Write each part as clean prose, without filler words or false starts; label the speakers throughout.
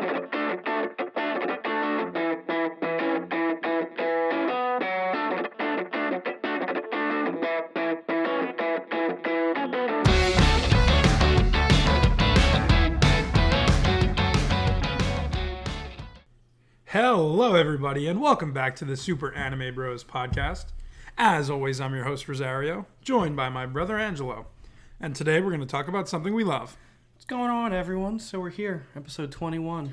Speaker 1: Hello, everybody, and welcome back to the Super Anime Bros podcast. As always, I'm your host, Rosario, joined by my brother, Angelo. And today we're going to talk about something we love.
Speaker 2: What's going on, everyone? So we're here, episode 21.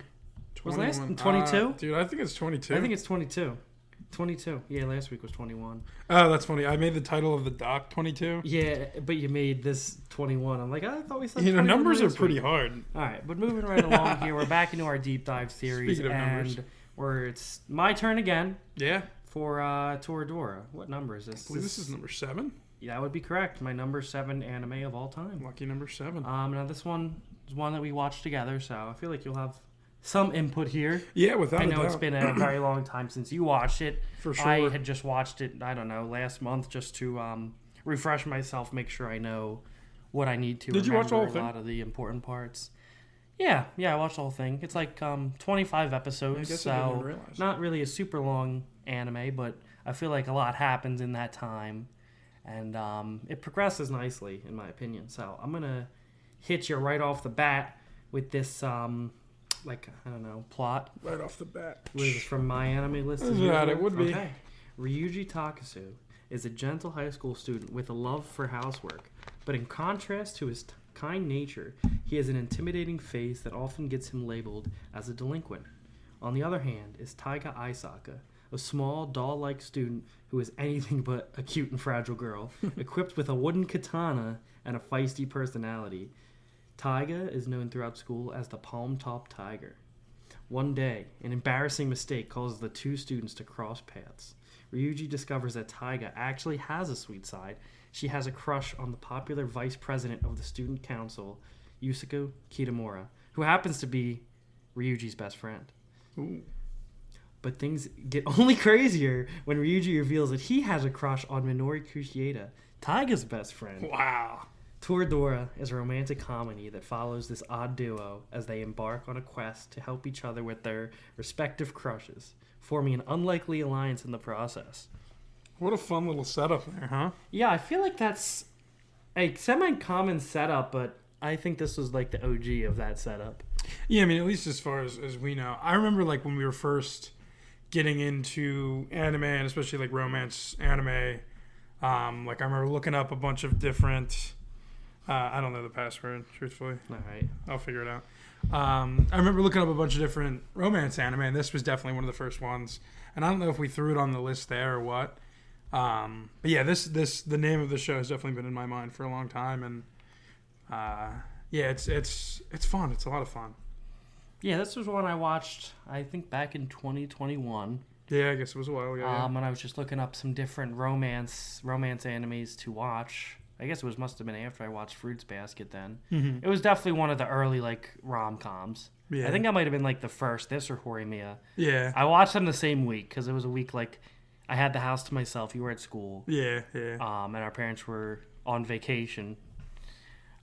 Speaker 1: 21.
Speaker 2: Was last 22?
Speaker 1: Dude, I think it's 22.
Speaker 2: I think it's 22. 22. Yeah, last week was 21.
Speaker 1: Oh, that's funny. I made the title of the doc 22.
Speaker 2: Yeah, but you made this 21. I'm like, I thought we said 21.
Speaker 1: You know, numbers are pretty
Speaker 2: week.
Speaker 1: hard.
Speaker 2: All right, but moving right along here, we're back into our deep dive series.
Speaker 1: Speaking of numbers.
Speaker 2: It's my turn again.
Speaker 1: Yeah.
Speaker 2: For Toradora. What number is this?
Speaker 1: I believe this is number 7.
Speaker 2: Yeah, that would be correct. My number 7 anime of all time.
Speaker 1: Lucky number 7.
Speaker 2: Now this one is one that we watched together, so I feel like you'll have some input here.
Speaker 1: Yeah, without
Speaker 2: I
Speaker 1: a
Speaker 2: know
Speaker 1: doubt.
Speaker 2: it's been a very long time since you watched it.
Speaker 1: For sure.
Speaker 2: I had just watched it, I don't know, last month just to refresh myself, make sure I know what I need to.
Speaker 1: Did you watch the whole
Speaker 2: a
Speaker 1: thing?
Speaker 2: lot of the important parts. Yeah, I watched the whole thing. It's like 25 episodes,
Speaker 1: I guess
Speaker 2: so
Speaker 1: I didn't realize.
Speaker 2: not really a super long anime, but I feel like a lot happens in that time, and it progresses nicely, in my opinion. So I'm gonna hit you right off the bat with this, plot.
Speaker 1: Right off the bat.
Speaker 2: What is this, from my anime list?
Speaker 1: Yeah, it would be.
Speaker 2: Okay. Ryuji Takasu is a gentle high school student with a love for housework, but in contrast to his kind nature, he has an intimidating face that often gets him labeled as a delinquent. On the other hand is Taiga Aisaka, a small, doll-like student who is anything but a cute and fragile girl, equipped with a wooden katana and a feisty personality. Taiga is known throughout school as the Palm-Top Tiger. One day, an embarrassing mistake causes the two students to cross paths. Ryuji discovers that Taiga actually has a sweet side. She has a crush on the popular vice president of the student council, Yusuke Kitamura, who happens to be Ryuji's best friend.
Speaker 1: Ooh.
Speaker 2: But things get only crazier when Ryuji reveals that he has a crush on Minori Kushieda, Taiga's best friend.
Speaker 1: Wow.
Speaker 2: Toradora is a romantic comedy that follows this odd duo as they embark on a quest to help each other with their respective crushes, forming an unlikely alliance in the process.
Speaker 1: What a fun little setup there, huh?
Speaker 2: Yeah, I feel like that's a semi-common setup, but I think this was like the OG of that setup.
Speaker 1: Yeah, I mean, at least as far as we know. I remember, like, when we were first getting into anime, and especially, like, romance anime, I remember looking up a bunch of different... I don't know the password, truthfully.
Speaker 2: All right.
Speaker 1: I'll figure it out. I remember looking up a bunch of different romance anime, and this was definitely one of the first ones. And I don't know if we threw it on the list there or what. But yeah, the name of the show has definitely been in my mind for a long time, and yeah, it's fun. It's a lot of fun.
Speaker 2: Yeah, this was one I watched, I think, back in 2021.
Speaker 1: Yeah, I guess it was a while ago. Yeah.
Speaker 2: And I was just looking up some different romance animes to watch. I guess it must have been after I watched Fruits Basket then.
Speaker 1: Mm-hmm.
Speaker 2: It was definitely one of the early, like, rom-coms.
Speaker 1: Yeah.
Speaker 2: I think that might have been, like, the first, this or Horimiya.
Speaker 1: Yeah.
Speaker 2: I watched them the same week, because it was a week, like, I had the house to myself. You were at school.
Speaker 1: Yeah.
Speaker 2: And our parents were on vacation.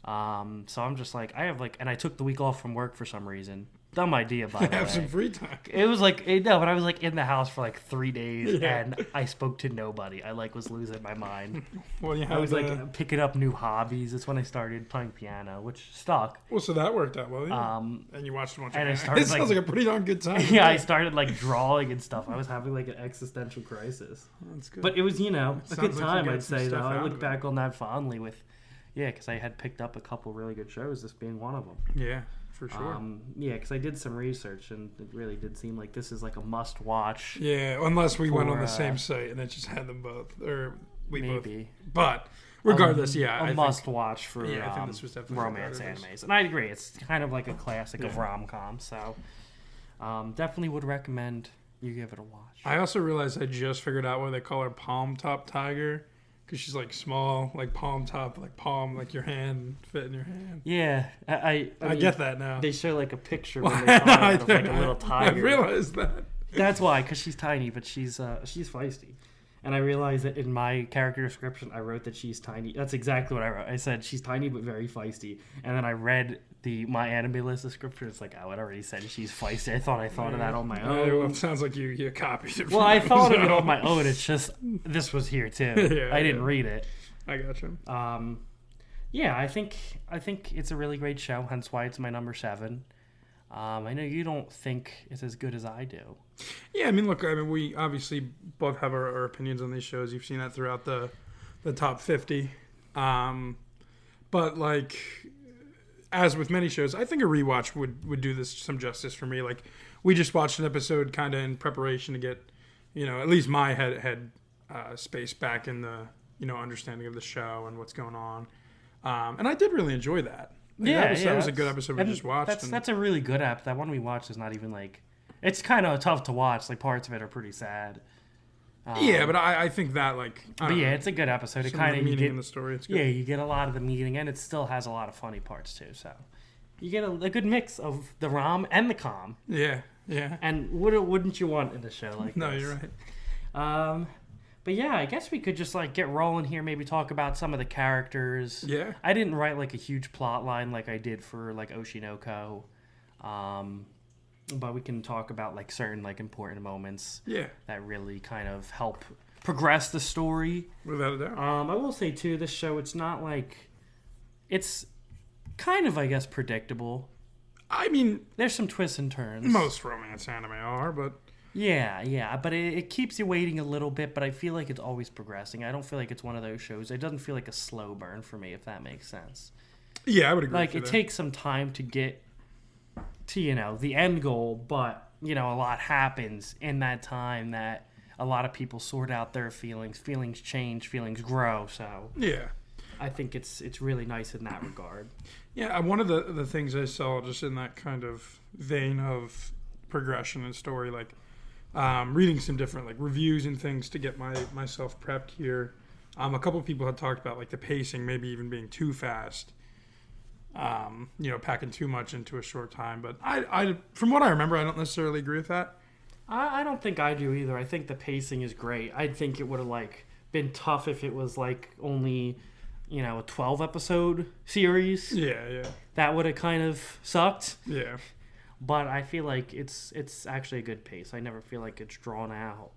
Speaker 2: So I'm just like, and I took the week off from work for some reason. Dumb idea, by the way.
Speaker 1: Have some free time.
Speaker 2: It was like, no, but I was like in the house for like 3 days,
Speaker 1: Yeah.
Speaker 2: and I spoke to nobody. I like was losing my mind.
Speaker 1: Well, you
Speaker 2: I was like picking up new hobbies. That's when I started playing piano, which stuck.
Speaker 1: Well, so that worked out well. Yeah. And you watched a bunch of
Speaker 2: and I
Speaker 1: anime.
Speaker 2: started,
Speaker 1: It sounds like a pretty darn good time.
Speaker 2: Yeah, I started like drawing and stuff. I was having like an existential crisis.
Speaker 1: That's good.
Speaker 2: But it was, a
Speaker 1: Sounds
Speaker 2: good
Speaker 1: like you
Speaker 2: time,
Speaker 1: got
Speaker 2: I'd
Speaker 1: some
Speaker 2: say, though.
Speaker 1: stuff
Speaker 2: I
Speaker 1: out
Speaker 2: look
Speaker 1: of it.
Speaker 2: back on that fondly with, because I had picked up a couple really good shows, this being one of them.
Speaker 1: Yeah, for sure.
Speaker 2: Because I did some research, and it really did seem like this is like a must-watch.
Speaker 1: Yeah, unless we went on the
Speaker 2: for,
Speaker 1: same site and it just had them both, or we both.
Speaker 2: Maybe.
Speaker 1: But regardless,
Speaker 2: A
Speaker 1: I think,
Speaker 2: must-watch for
Speaker 1: I think this was definitely
Speaker 2: romance
Speaker 1: regarded as-
Speaker 2: animes. And I agree, it's kind of like a classic of
Speaker 1: Yeah.
Speaker 2: rom-com, so definitely would recommend you give it a watch.
Speaker 1: I also realized I just figured out why they call her Palm Top Tiger, because she's like small, like palm top, like palm, like your hand fit in your hand.
Speaker 2: Yeah, I mean,
Speaker 1: get that now.
Speaker 2: They show like a picture
Speaker 1: Well,
Speaker 2: when they call
Speaker 1: I
Speaker 2: it of like a
Speaker 1: know.
Speaker 2: little tiger.
Speaker 1: I realized that.
Speaker 2: That's why, because she's tiny, but she's feisty. And I realized that in my character description, I wrote that she's tiny. That's exactly what I wrote. I said she's tiny but very feisty. And then I read my anime list description. It's like, oh, it already said she's feisty. I thought of that on my
Speaker 1: Well,
Speaker 2: own.
Speaker 1: it sounds like you copied it.
Speaker 2: Well, I thought of it on my own. It's just this was here too.
Speaker 1: Yeah,
Speaker 2: I didn't read it.
Speaker 1: I gotcha.
Speaker 2: Yeah, I think it's a really great show. Hence why it's my number 7. I know you don't think it's as good as I do.
Speaker 1: Yeah, I mean, look, we obviously both have our opinions on these shows. You've seen that throughout the top 50. But like, as with many shows, I think a rewatch would do this some justice for me. Like, we just watched an episode kind of in preparation to get, at least my head space back in the, understanding of the show and what's going on. And I did really enjoy that. That was a good episode we just watched.
Speaker 2: That's a really good app. That one we watched is not even like... It's kind of tough to watch. Like, parts of it are pretty sad.
Speaker 1: Yeah, but I think that, like...
Speaker 2: it's a good episode. It kind of...
Speaker 1: meaning in the story. It's good.
Speaker 2: Yeah, you get a lot of the meaning, and it still has a lot of funny parts, too. So, you get a good mix of the rom and the com.
Speaker 1: Yeah, yeah.
Speaker 2: And wouldn't you want in a show like this?
Speaker 1: No, you're right.
Speaker 2: But yeah, I guess we could just like get rolling here. Maybe talk about some of the characters.
Speaker 1: Yeah.
Speaker 2: I didn't write like a huge plot line like I did for like Oshinoko, but we can talk about like certain like important moments.
Speaker 1: Yeah.
Speaker 2: That really kind of help progress the story.
Speaker 1: Without a doubt.
Speaker 2: I will say too, this show it's not like it's kind of I guess predictable.
Speaker 1: I mean,
Speaker 2: there's some twists and turns.
Speaker 1: Most romance anime are, but.
Speaker 2: Yeah, but it keeps you waiting a little bit, but I feel like it's always progressing. I don't feel like it's one of those shows. It doesn't feel like a slow burn for me, if that makes sense.
Speaker 1: Yeah, I would agree.
Speaker 2: Like, it takes some time to get to, the end goal, but, a lot happens in that time that a lot of people sort out their feelings. Feelings change, feelings grow, so...
Speaker 1: Yeah.
Speaker 2: I think it's really nice in that regard.
Speaker 1: Yeah, one of the things I saw just in that kind of vein of progression and story, like... reading some different like reviews and things to get myself prepped here. A couple of people had talked about like the pacing maybe even being too fast. Packing too much into a short time. But I from what I remember, I don't necessarily agree with that.
Speaker 2: I don't think I do either. I think the pacing is great. I think it would have like been tough if it was like only a 12 episode series.
Speaker 1: Yeah.
Speaker 2: That would have kind of sucked.
Speaker 1: Yeah.
Speaker 2: But I feel like it's actually a good pace. I never feel like it's drawn out.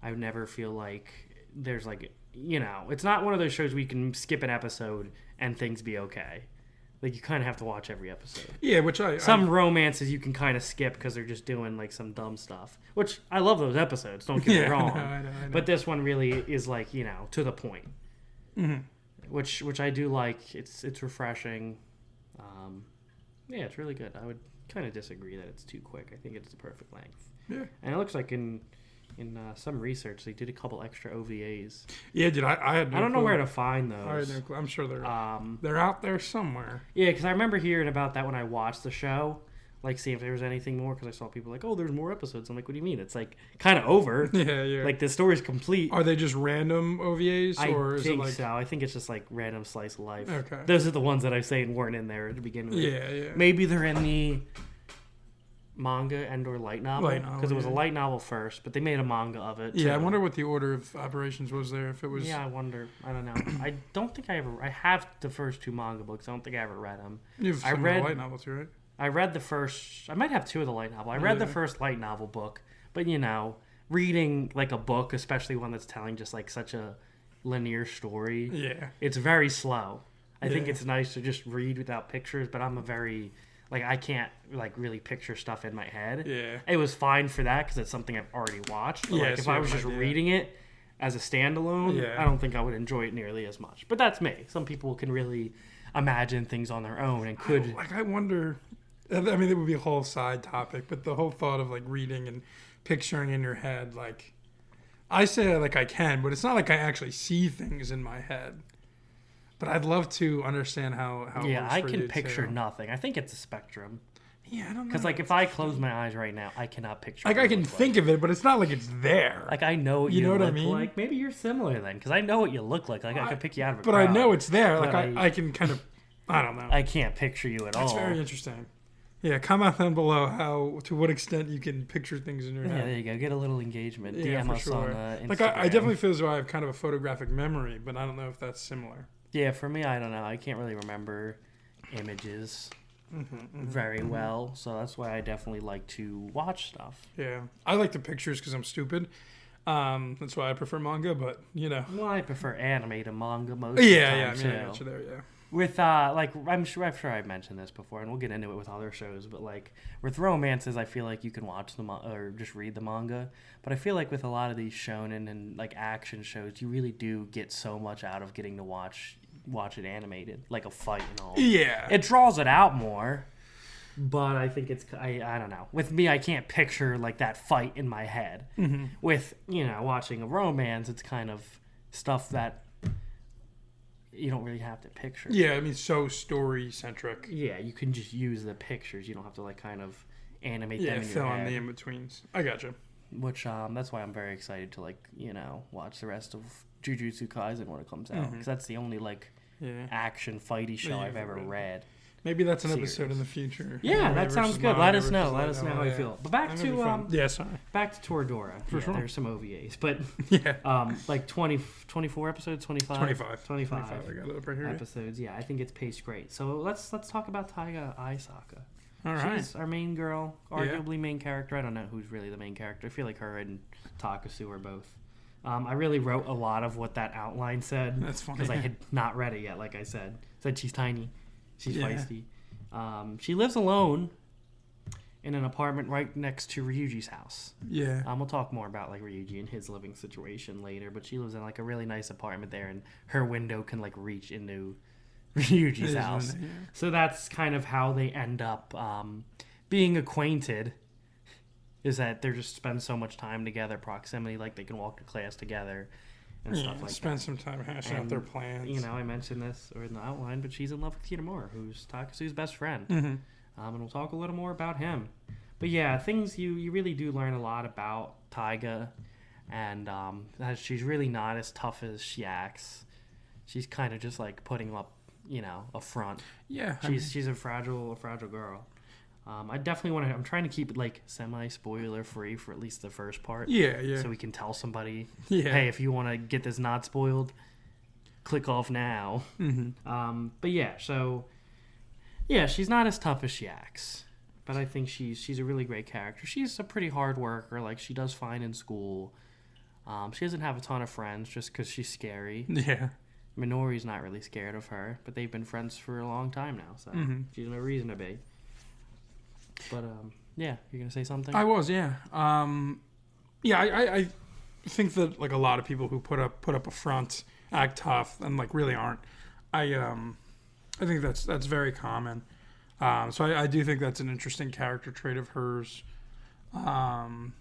Speaker 2: I never feel like there's like, it's not one of those shows where you can skip an episode and things be okay. Like, you kind of have to watch every episode.
Speaker 1: Yeah, which
Speaker 2: Some romances you can kind of skip because they're just doing like some dumb stuff. Which, I love those episodes, don't get me wrong.
Speaker 1: I know.
Speaker 2: But this one really is like, to the point.
Speaker 1: Mm-hmm.
Speaker 2: Which I do like. It's refreshing. Yeah, it's really good. I would kind of disagree that it's too quick. I think it's the perfect length.
Speaker 1: Yeah.
Speaker 2: And it looks like in some research they did a couple extra OVAs.
Speaker 1: Yeah, dude, I had no
Speaker 2: I don't know
Speaker 1: clue.
Speaker 2: where to find those.
Speaker 1: I had no clue. I'm sure they're out there somewhere.
Speaker 2: Yeah, because I remember hearing about that when I watched the show. Like, seeing if there was anything more, because I saw people like, oh, there's more episodes. I'm like, what do you mean? It's like kind of over.
Speaker 1: Yeah.
Speaker 2: Like, the story's complete.
Speaker 1: Are they just random OVAs, or is it
Speaker 2: think
Speaker 1: like?
Speaker 2: So. I think it's just like random slice of life.
Speaker 1: Okay.
Speaker 2: Those are the ones that I say weren't in there to begin with.
Speaker 1: Yeah.
Speaker 2: Maybe they're in the manga and or light novel, because it was a light novel first, but they made a manga of it too.
Speaker 1: I wonder what the order of operations was there. If it was,
Speaker 2: I wonder. I don't know. I don't think I have the first 2 manga books. I don't think I ever read them.
Speaker 1: You've some of the light novels too, right?
Speaker 2: I read the first. I might have 2 of the light novel. I read the first light novel book, but reading like a book, especially one that's telling just like such a linear story, it's very slow. I think it's nice to just read without pictures, but I'm a very I can't really picture stuff in my head.
Speaker 1: Yeah.
Speaker 2: It was fine for that because it's something I've already watched. But if I was just reading it as a standalone, I don't think I would enjoy it nearly as much. But that's me. Some people can really imagine things on their own and could.
Speaker 1: I wonder. I mean, it would be a whole side topic, but the whole thought of like reading and picturing in your head, like I say like I can, but it's not like I actually see things in my head. But I'd love to understand how
Speaker 2: yeah, I can picture nothing. I think it's a spectrum.
Speaker 1: Yeah, I don't know.
Speaker 2: Because if I close my eyes right now, I cannot picture.
Speaker 1: Like I can think of it, but it's not like it's there.
Speaker 2: Like I know what
Speaker 1: you know what
Speaker 2: look
Speaker 1: I mean?
Speaker 2: like. Maybe you're similar then, because I know what you look like. Like I can pick you out of a
Speaker 1: But
Speaker 2: crowd.
Speaker 1: I know it's there.
Speaker 2: But
Speaker 1: Like I can kind of. I don't know.
Speaker 2: I can't picture you at all.
Speaker 1: That's very interesting. Yeah, comment down below to what extent you can picture things in your head.
Speaker 2: Yeah, there you go. Get a little engagement.
Speaker 1: Yeah,
Speaker 2: DM
Speaker 1: for
Speaker 2: us
Speaker 1: sure.
Speaker 2: on Instagram.
Speaker 1: Like I definitely feel as though I have kind of a photographic memory, but I don't know if that's similar.
Speaker 2: Yeah, for me, I don't know. I can't really remember images. very well. So that's why I definitely like to watch stuff.
Speaker 1: Yeah, I like the pictures because I'm stupid. That's why I prefer manga, but
Speaker 2: Well, I prefer anime to manga most
Speaker 1: yeah,
Speaker 2: of the time,
Speaker 1: I got you there, yeah.
Speaker 2: With I'm sure I've mentioned this before, and we'll get into it with other shows. But like with romances, I feel like you can watch them or just read the manga. But I feel like with a lot of these shonen and like action shows, you really do get so much out of getting to watch it animated, like a fight and all.
Speaker 1: Yeah,
Speaker 2: It draws it out more. But I think I don't know. With me, I can't picture like that fight in my head.
Speaker 1: Mm-hmm.
Speaker 2: With watching a romance, it's kind of stuff that you don't really have to picture.
Speaker 1: Yeah, I mean, so story centric.
Speaker 2: Yeah, you can just use the pictures. You don't have to like kind of animate them in your
Speaker 1: fill in
Speaker 2: head.
Speaker 1: the in betweens. I gotcha.
Speaker 2: Which that's why I'm very excited to like watch the rest of Jujutsu Kaisen when it comes out, because that's the only like action fighty show I've ever read.
Speaker 1: Maybe that's an episode in the future.
Speaker 2: Yeah, that sounds good. Let us know. Let us know how you feel. But back to back to Toradora. Sure. There's some OVAs, but like 24 episodes, 25.
Speaker 1: 25. I got it up right here.
Speaker 2: Episodes. Yeah, I think it's paced great. So let's talk about Taiga Aisaka.
Speaker 1: All right.
Speaker 2: She's our main girl, arguably main character. I don't know who's really the main character. I feel like her and Takasu are both. I really wrote a lot of what that outline said.
Speaker 1: That's funny.
Speaker 2: Because I had not read it yet, like I said. Said she's tiny. She's feisty. She lives alone in an apartment right next to Ryuji's house.
Speaker 1: Yeah.
Speaker 2: We'll talk more about like Ryuji and his living situation later, but she lives in like a really nice apartment there, and her window can like reach into Ryuji's house. Yeah. So that's kind of how they end up being acquainted. Is that they just spend so much time together, proximity, like they can walk to class together. And stuff like
Speaker 1: spend
Speaker 2: that.
Speaker 1: some time hashing out their plans.
Speaker 2: I mentioned this or in the outline, but she's in love with Kitamura, who's Takasu's best friend.
Speaker 1: Mm-hmm.
Speaker 2: And we'll talk a little more about him. But yeah, things you really do learn a lot about Taiga, and that she's really not as tough as she acts. She's kind of just like putting up, a front.
Speaker 1: Yeah,
Speaker 2: she's a fragile girl. I definitely want to. I'm trying to keep it like semi-spoiler free for at least the first part.
Speaker 1: Yeah.
Speaker 2: So we can tell somebody,
Speaker 1: hey,
Speaker 2: if you want to get this not spoiled, click off now.
Speaker 1: Mm-hmm.
Speaker 2: But yeah, so yeah, she's not as tough as she acts, but I think she's a really great character. She's a pretty hard worker. Like she does fine in school. She doesn't have a ton of friends just because she's scary.
Speaker 1: Yeah.
Speaker 2: Minori's not really scared of her, but they've been friends for a long time now, so she's no reason to be. But you're gonna say something?
Speaker 1: I was, yeah. I think that like a lot of people who put up a front, act tough, and like really aren't. I think that's very common. So I do think that's an interesting character trait of hers. And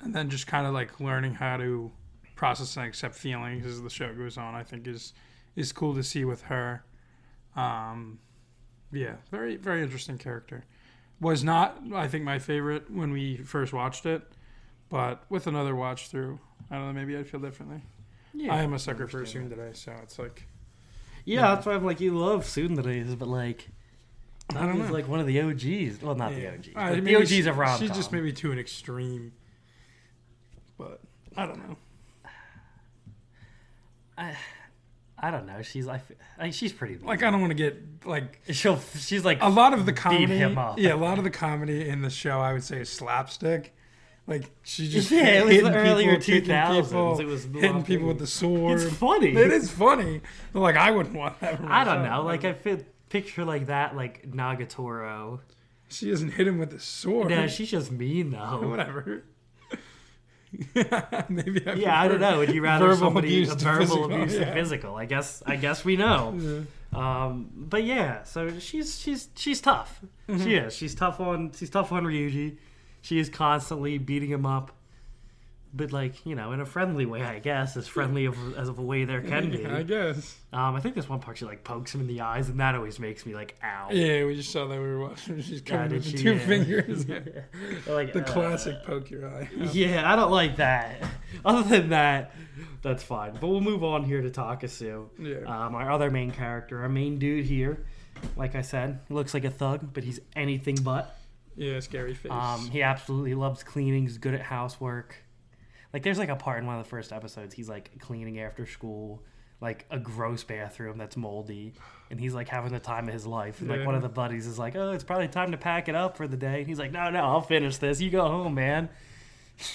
Speaker 1: then just kind of like learning how to process and accept feelings as the show goes on, I think is cool to see with her. Very very interesting character. Was not, I think, my favorite when we first watched it, but with another watch through, I don't know, maybe I'd feel differently. Yeah, I am a sucker for Tsundere, so it's like...
Speaker 2: Yeah, that's why I'm like, you love Tsunderes, but like...
Speaker 1: I don't know.
Speaker 2: Like one of the OGs. Well, not the OGs.
Speaker 1: But
Speaker 2: the OGs of rom-com.
Speaker 1: She's just maybe to an extreme, but I don't know.
Speaker 2: I don't know. She's like she's pretty mean.
Speaker 1: Like I don't want to get like
Speaker 2: she's like
Speaker 1: a lot of the comedy.
Speaker 2: Beat him up.
Speaker 1: Yeah, a lot of the comedy in the show I would say is slapstick. Like she just
Speaker 2: it was the earlier
Speaker 1: 2000s.
Speaker 2: It was
Speaker 1: hitting people with the sword.
Speaker 2: It's funny.
Speaker 1: It is funny. But like I wouldn't want that.
Speaker 2: I don't know. Like I picture like that, like Nagatoro.
Speaker 1: She doesn't hit him with the sword.
Speaker 2: No, she's just mean though.
Speaker 1: Whatever. Maybe
Speaker 2: I don't know. Would you rather somebody verbal abuse to
Speaker 1: yeah.
Speaker 2: physical? I guess we know. Yeah. But yeah, so she's tough. Mm-hmm. She is. She's tough on Ryuji. She is constantly beating him up. But like, in a friendly way, I guess, as friendly as of a way there can be.
Speaker 1: I guess.
Speaker 2: I think there's one part she like pokes him in the eyes, and that always makes me like, ow.
Speaker 1: Yeah, we just saw that we were watching. She's coming with the two fingers.
Speaker 2: Like,
Speaker 1: the classic poke your eye.
Speaker 2: Yeah, I don't like that. Other than that, that's fine. But we'll move on here to Takasu.
Speaker 1: Yeah.
Speaker 2: Our other main character, our main dude here. Like I said, he looks like a thug, but he's anything but.
Speaker 1: Yeah, scary face.
Speaker 2: He absolutely loves cleaning. He's good at housework. Like, there's, like, a part in one of the first episodes, he's, like, cleaning after school. like a gross bathroom that's moldy, and he's like having the time of his life. And like
Speaker 1: Yeah.
Speaker 2: one of the buddies is like, "Oh, it's probably time to pack it up for the day." And he's like, "No, I'll finish this. You go home, man."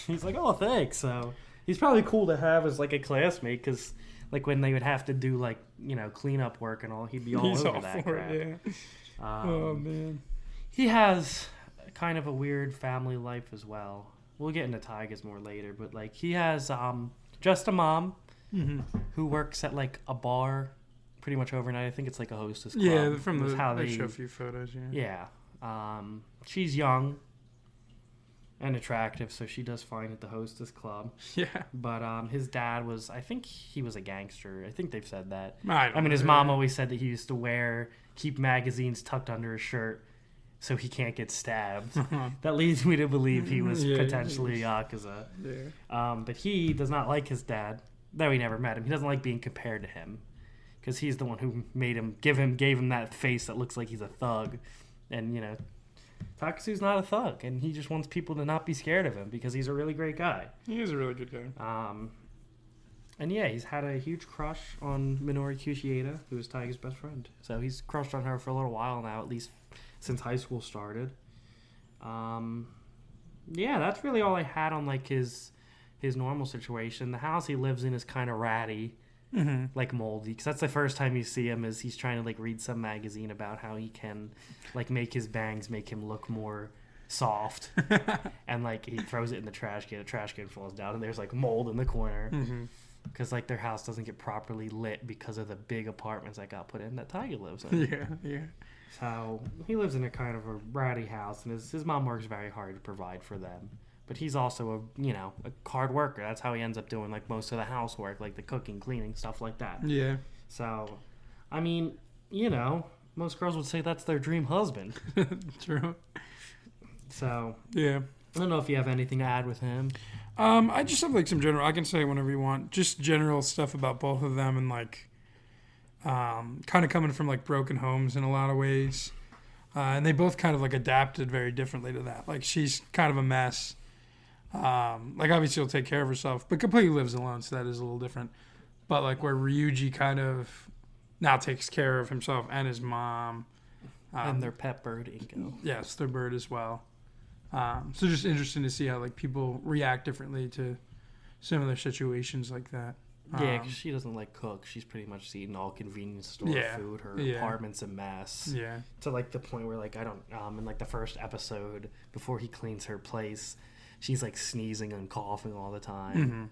Speaker 2: He's like, "Oh, thanks." So he's probably cool to have as like a classmate, because like when they would have to do like cleanup work and all, he'd be all
Speaker 1: He's
Speaker 2: over
Speaker 1: all
Speaker 2: that
Speaker 1: for
Speaker 2: crap.
Speaker 1: it, yeah. Oh man.
Speaker 2: He has kind of a weird family life as well. We'll get into Tigers more later, but like he has just a mom who works at like a bar pretty much overnight. I think it's like a hostess club.
Speaker 1: Yeah, from
Speaker 2: That's
Speaker 1: the they show a few photos. Yeah.
Speaker 2: Yeah. She's young and attractive, so she does fine at the hostess club.
Speaker 1: Yeah.
Speaker 2: But his dad was, I think he was a gangster. I think they've said that.
Speaker 1: I
Speaker 2: mean, his mom always said that he used to keep magazines tucked under his shirt so he can't get stabbed. That leads me to believe he was potentially Yakuza.
Speaker 1: Yeah.
Speaker 2: But he does not like his dad, though he never met him. He doesn't like being compared to him, because he's the one who gave him that face that looks like he's a thug. And, Takasu's not a thug, and he just wants people to not be scared of him because he's a really great guy.
Speaker 1: He is a really good guy.
Speaker 2: And yeah, he's had a huge crush on Minori Kushieda, who is Tiger's best friend. So he's crushed on her for a little while now, at least since high school started. Yeah, that's really all I had on like his normal situation. The house he lives in is kind of ratty, like moldy, because that's the first time you see him is he's trying to like read some magazine about how he can like make his bangs make him look more soft, and like he throws it in the trash can. The trash can falls down, and there's like mold in the corner. Because like their house doesn't get properly lit because of the big apartments that got put in that Tiger lives in.
Speaker 1: Yeah.
Speaker 2: So he lives in a kind of a ratty house, and his mom works very hard to provide for them. But he's also a hard worker. That's how he ends up doing like most of the housework, like the cooking, cleaning, stuff like that.
Speaker 1: Yeah.
Speaker 2: So, I mean, most girls would say that's their dream husband.
Speaker 1: True.
Speaker 2: So
Speaker 1: yeah.
Speaker 2: I don't know if you have anything to add with him.
Speaker 1: I just have like some general. I can say whenever you want. Just general stuff about both of them, and like, kind of coming from like broken homes in a lot of ways, and they both kind of like adapted very differently to that. Like she's kind of a mess. Like obviously she'll take care of herself, but completely lives alone, so that is a little different. But like where Ryuji kind of now takes care of himself and his mom,
Speaker 2: And their pet bird, Inko.
Speaker 1: Yes, their bird as well. So just interesting to see how like people react differently to similar situations like that.
Speaker 2: Yeah, because she doesn't like cook. She's pretty much eating all convenience store food. Her apartment's a mess.
Speaker 1: Yeah.
Speaker 2: To like the point where like I don't in like the first episode before he cleans her place, she's like sneezing and coughing all the time.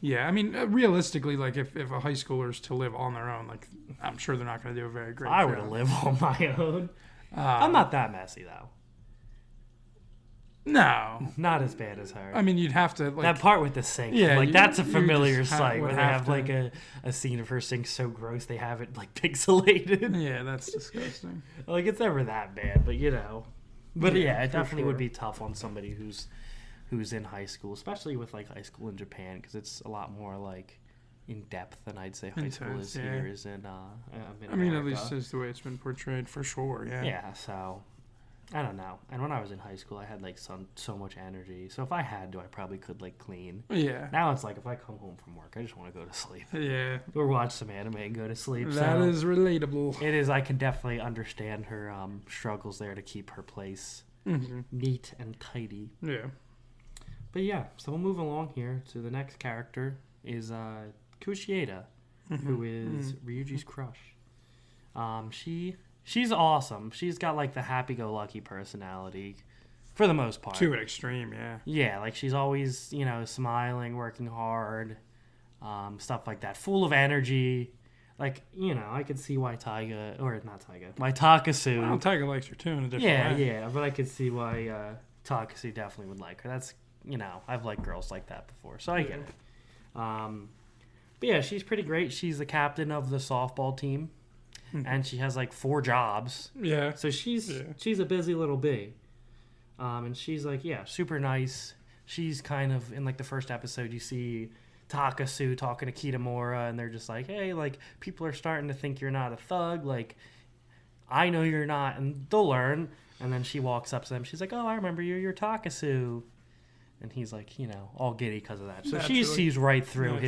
Speaker 1: Yeah, I mean realistically, like if a high schooler is to live on their own, like I'm sure they're not going to do a very great job.
Speaker 2: I would live on my own. I'm not that messy though.
Speaker 1: No,
Speaker 2: not as bad as her.
Speaker 1: I mean, you'd have to like
Speaker 2: that part with the sink.
Speaker 1: Yeah,
Speaker 2: like that's a familiar sight where they have
Speaker 1: to,
Speaker 2: like a scene of her sink so gross they have it like pixelated.
Speaker 1: Yeah, that's disgusting.
Speaker 2: Like it's never that bad, but But yeah, it definitely would be tough on somebody who's in high school, especially with like high school in Japan, because it's a lot more like in depth than I'd say high school is here is in.
Speaker 1: I mean, at least is the way it's been portrayed for sure. Yeah.
Speaker 2: Yeah. So. I don't know. And when I was in high school, I had like so much energy. So if I had to, I probably could like clean.
Speaker 1: Yeah.
Speaker 2: Now it's like if I come home from work, I just want to go to sleep.
Speaker 1: Yeah.
Speaker 2: Or watch some anime and go to sleep.
Speaker 1: That is relatable.
Speaker 2: It is. I can definitely understand her struggles there to keep her place neat and tidy.
Speaker 1: Yeah.
Speaker 2: But yeah, so we'll move along here to the next character is Kushieda, who is Ryuji's crush. She's awesome. She's got like the happy-go-lucky personality for the most part.
Speaker 1: To an extreme, yeah.
Speaker 2: Yeah, like she's always, smiling, working hard, stuff like that. Full of energy. Like, I could see why why Takasu.
Speaker 1: Well, Taiga likes her too in a different way.
Speaker 2: Yeah, but I could see why Takasu definitely would like her. That's, I've liked girls like that before, so I get it. But yeah, she's pretty great. She's the captain of the softball team. And she has like 4 jobs.
Speaker 1: Yeah.
Speaker 2: So she's a busy little bee. And she's like, super nice. She's kind of, in like the first episode, you see Takasu talking to Kitamura, and they're just like, hey, like, people are starting to think you're not a thug. Like, I know you're not, and they'll learn. And then she walks up to them. She's like, oh, I remember you. You're Takasu. And he's like, all giddy because of that. So she sees right through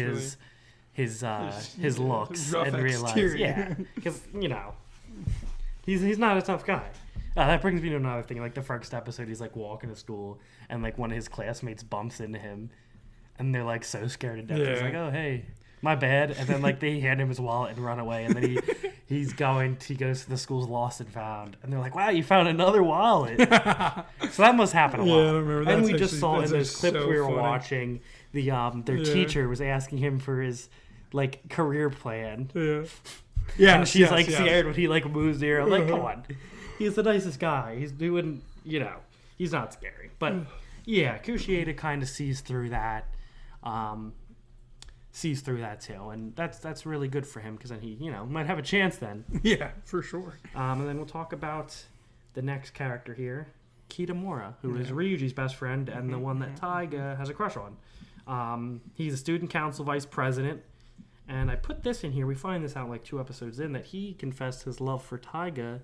Speaker 2: his looks
Speaker 1: rough
Speaker 2: and realize,
Speaker 1: exterior.
Speaker 2: because he's not a tough guy. That brings me to another thing. Like the first episode, he's like walking to school, and like one of his classmates bumps into him, and they're like so scared to death.
Speaker 1: Yeah.
Speaker 2: He's like, "Oh hey, my bad," and then like they hand him his wallet and run away, and then he goes to the school's lost and found, and they're like, "Wow, you found another wallet." So that must happen a lot.
Speaker 1: Yeah, I remember.
Speaker 2: And
Speaker 1: That's
Speaker 2: we just
Speaker 1: actually-
Speaker 2: saw in
Speaker 1: that's
Speaker 2: those clips
Speaker 1: so
Speaker 2: we were
Speaker 1: funny.
Speaker 2: watching, their teacher was asking him for his like career plan.
Speaker 1: Yeah. Yeah.
Speaker 2: And she's scared when he like moves there. I'm like, come on. He's the nicest guy. He's doing, he's not scary. But yeah, Cushieta kind of sees through that. Too. And that's really good for him because then he, might have a chance then.
Speaker 1: Yeah, for sure.
Speaker 2: And then we'll talk about the next character here, Kitamura, who is Ryuji's best friend and the one that Taiga has a crush on. He's a student council vice president. And I put this in here. We find this out like 2 episodes in that he confessed his love for Taiga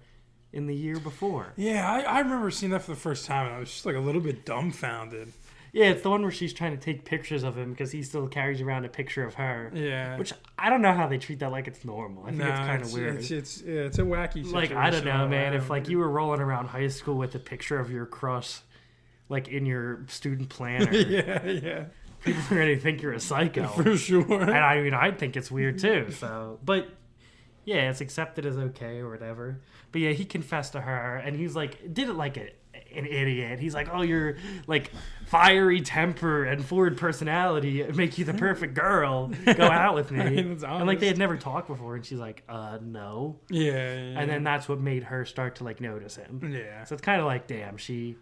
Speaker 2: in the year before.
Speaker 1: Yeah, I remember seeing that for the first time, and I was just like a little bit dumbfounded.
Speaker 2: Yeah, it's the one where she's trying to take pictures of him because he still carries around a picture of her.
Speaker 1: Yeah.
Speaker 2: Which I don't know how they treat that like it's normal. I think it's kind of weird.
Speaker 1: It's a wacky situation.
Speaker 2: Like, I don't know, man. If like you were rolling around high school with a picture of your crush, like in your student planner,
Speaker 1: yeah.
Speaker 2: people are going to think you're a psycho.
Speaker 1: For sure.
Speaker 2: And I mean, I think it's weird too. So, but yeah, it's accepted as okay or whatever. But yeah, he confessed to her, and he's like, did it like an idiot. He's like, oh, your like fiery temper and forward personality make you the perfect girl. Go out with me.
Speaker 1: I mean, that's
Speaker 2: and like they had never talked before, and she's like, no.
Speaker 1: Yeah.
Speaker 2: And then that's what made her start to like notice him.
Speaker 1: Yeah.
Speaker 2: So it's kind of like, damn, she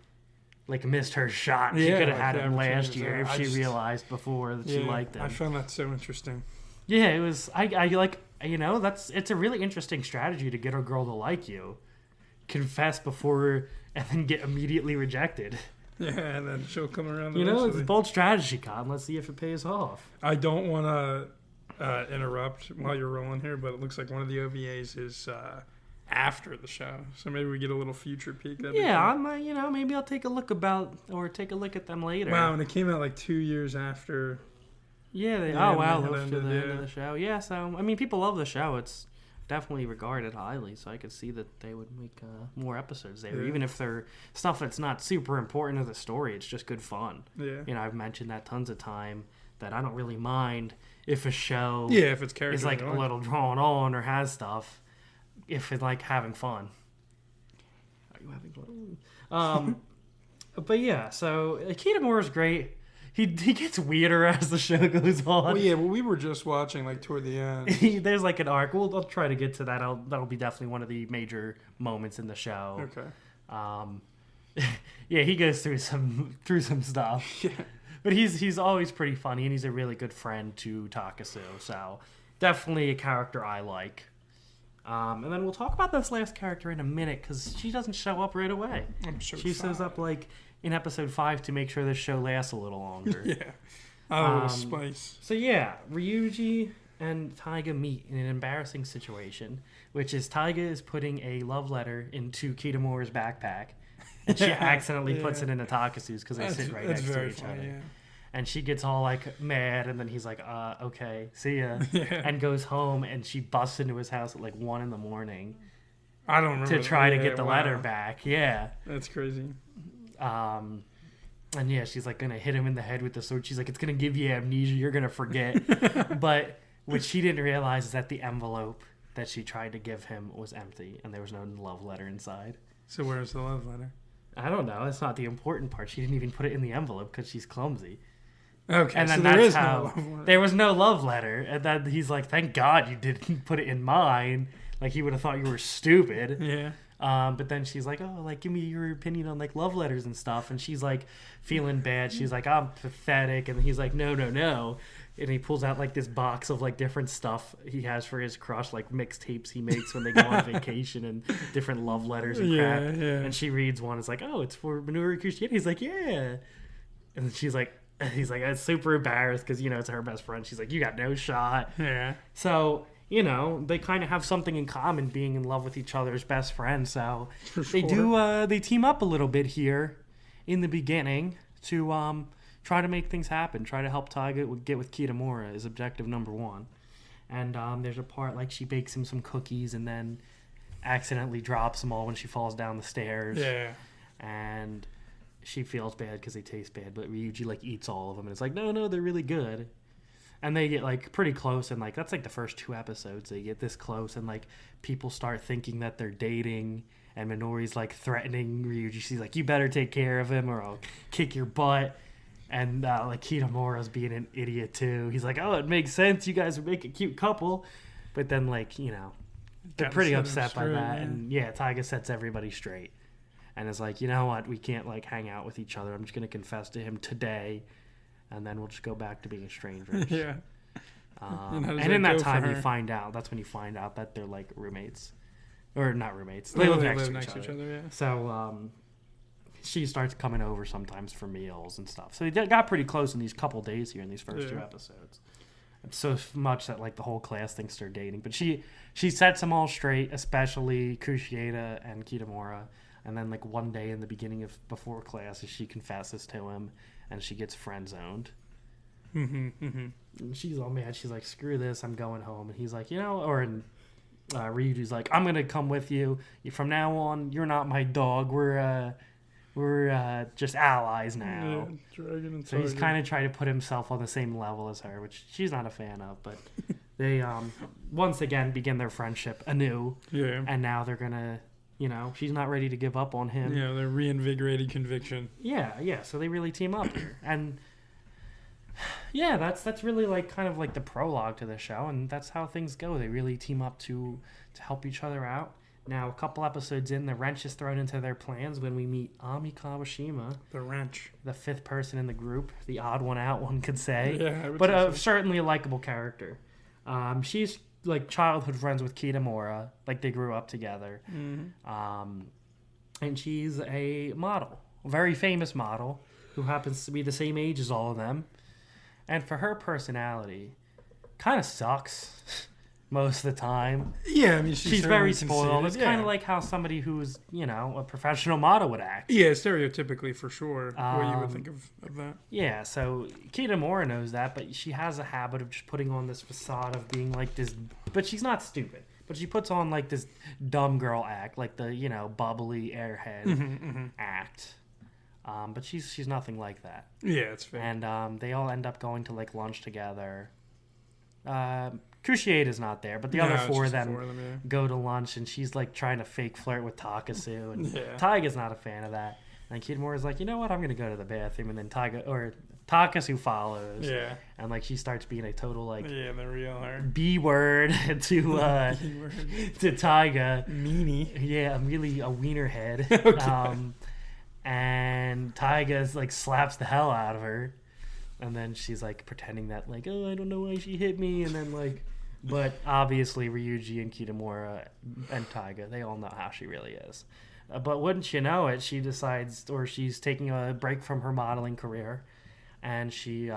Speaker 2: like missed her shot. She
Speaker 1: Yeah,
Speaker 2: could have
Speaker 1: like
Speaker 2: had
Speaker 1: the
Speaker 2: him last
Speaker 1: opportunity
Speaker 2: year
Speaker 1: was
Speaker 2: if
Speaker 1: there.
Speaker 2: she realized before that she liked him.
Speaker 1: I found that so interesting.
Speaker 2: Yeah, it was. I like, it's a really interesting strategy to get a girl to like you. Confess before and then get immediately rejected.
Speaker 1: Yeah, and then she'll come around.
Speaker 2: It's a bold strategy, Con. Let's see if it pays off.
Speaker 1: I don't want to interrupt while you're rolling here, but it looks like one of the OVAs is after the show, so maybe we get a little future peek.
Speaker 2: Maybe I'll take a look at them later.
Speaker 1: Wow, and it came out like 2 years after.
Speaker 2: Yeah.
Speaker 1: They
Speaker 2: After
Speaker 1: ended,
Speaker 2: the end of the show. Yeah. So I mean, people love the show. It's definitely regarded highly, so I could see that they would make more episodes there, even if they're stuff that's not super important to the story. It's just good fun.
Speaker 1: Yeah.
Speaker 2: I've mentioned that tons of time that I don't really mind if a show
Speaker 1: if it's character
Speaker 2: is like a little drawn on or has stuff, if it's like having fun. Are you having fun? But yeah, so Kitamura's great. He gets weirder as the show goes on.
Speaker 1: Well, yeah, we were just watching like toward the end.
Speaker 2: There's like an arc. I'll try to get to that. That'll be definitely one of the major moments in the show.
Speaker 1: Okay.
Speaker 2: Yeah, he goes through some stuff.
Speaker 1: Yeah.
Speaker 2: But he's always pretty funny, and he's a really good friend to Takasu. So definitely a character I like. And then we'll talk about this last character in a minute because she doesn't show up right away. She shows up like in episode 5 to make sure this show lasts a little longer.
Speaker 1: Yeah. A little spice.
Speaker 2: So yeah, Ryuji and Taiga meet in an embarrassing situation, which is Taiga is putting a love letter into Kitamura's backpack, and she accidentally puts it into Takasu's because they sit right next to each other. Yeah. And she gets all like mad, and then he's like, okay, see ya, and goes home, and she busts into his house at like 1 a.m.
Speaker 1: I don't remember
Speaker 2: to try to get the letter back. Yeah.
Speaker 1: That's crazy.
Speaker 2: And yeah, she's like gonna hit him in the head with the sword. She's like, it's gonna give you amnesia. You're gonna forget. But what she didn't realize is that the envelope that she tried to give him was empty, and there was no love letter inside.
Speaker 1: So where's the love letter?
Speaker 2: I don't know. That's not the important part. She didn't even put it in the envelope because she's clumsy.
Speaker 1: Okay,
Speaker 2: and then
Speaker 1: so
Speaker 2: that's how there was no love letter. And then he's like, thank God you didn't put it in mine. Like, he would have thought you were stupid.
Speaker 1: Yeah.
Speaker 2: But then she's like, oh, like, give me your opinion on, like, love letters and stuff. And she's, like, feeling bad. She's like, I'm pathetic. And he's like, no. And he pulls out, like, this box of, like, different stuff he has for his crush, like, mixtapes he makes when they go on vacation and different love letters and crap.
Speaker 1: Yeah.
Speaker 2: And she reads one. It's like, oh, it's for Minoru Kushida. He's like, yeah. And she's like, he's like, I'm super embarrassed because, it's her best friend. She's like, you got no shot.
Speaker 1: Yeah.
Speaker 2: So, they kind of have something in common, being in love with each other's best friends. So they team up a little bit here in the beginning to try to make things happen. Try to help Taiga get with Kitamura is objective number 1. And there's a part like she bakes him some cookies and then accidentally drops them all when she falls down the stairs.
Speaker 1: Yeah.
Speaker 2: And she feels bad because they taste bad, but Ryuji like eats all of them, and it's like, no, they're really good. And they get like pretty close, and like that's like the first 2 episodes. They get this close, and like people start thinking that they're dating. And Minori's like threatening Ryuji. She's like, "You better take care of him, or I'll kick your butt." And like Kitamura's being an idiot too. He's like, "Oh, it makes sense. You guys would make a cute couple," but then like they're pretty upset by that. And Taiga sets everybody straight, and is like, "You know what? We can't like hang out with each other. I'm just gonna confess to him today, and then we'll just go back to being strangers."
Speaker 1: Yeah.
Speaker 2: And in that time, you find out. That's when you find out that they're like roommates. Or not roommates. They live next to each other. Yeah. So she starts coming over sometimes for meals and stuff. So they got pretty close in these couple days here in these first 2 episodes. It's so much that like the whole class thinks they're dating. But she sets them all straight, especially Kushieda and Kitamura. And then like one day in the beginning of before class, she confesses to him and she gets friend zoned. And she's all mad. She's like, "Screw this, I'm going home." And he's like, Ryuji's like, "I'm gonna come with you. From now on, you're not my dog. We're just allies now."
Speaker 1: Yeah,
Speaker 2: so he's kind of trying to put himself on the same level as her, which she's not a fan of. But they once again begin their friendship anew. Yeah. And now they're gonna, she's not ready to give up on him.
Speaker 1: Yeah, they're reinvigorated conviction.
Speaker 2: Yeah. So they really team up, and yeah, that's really like kind of like the prologue to the show, and that's how things go. They really team up to help each other out. Now, a couple episodes in, the wrench is thrown into their plans when we meet Ami Kawashima.
Speaker 1: The wrench.
Speaker 2: The 5th person in the group. The odd one out, one could say.
Speaker 1: Yeah, I would
Speaker 2: but
Speaker 1: say so.
Speaker 2: Certainly a likable character. She's like childhood friends with Kitamura. Like they grew up together. And she's a model. A very famous model who happens to be the same age as all of them. And for her personality, kind of sucks most of the time.
Speaker 1: Yeah, I mean,
Speaker 2: she's very spoiled. It's kind of like how somebody who's, a professional model would act.
Speaker 1: Yeah, stereotypically for sure, what you would think of that.
Speaker 2: Yeah, so Kitamura knows that, but she has a habit of just putting on this facade of being like this, but she's not stupid. But she puts on like this dumb girl act, like the, bubbly airhead act. But she's nothing like that.
Speaker 1: Yeah, it's fair.
Speaker 2: And they all end up going to like lunch together. Kushieda's not there, but the other 4 of them go to lunch, and she's like trying to fake flirt with Takasu, and Taiga's not a fan of that. And Kitamura's like, "You know what? I'm gonna go to the bathroom," and then Takasu follows. Yeah. And like she starts being a total like
Speaker 1: the real her
Speaker 2: B word to Taiga.
Speaker 1: Meanie.
Speaker 2: Yeah, I'm really a wiener head.
Speaker 1: Okay.
Speaker 2: And Taiga's like slaps the hell out of her, and then she's like pretending that like, "Oh, I don't know why she hit me," and then like, but obviously Ryuji and Kitamura and Taiga, they all know how she really is. But wouldn't you know it, she decides, or she's taking a break from her modeling career, and she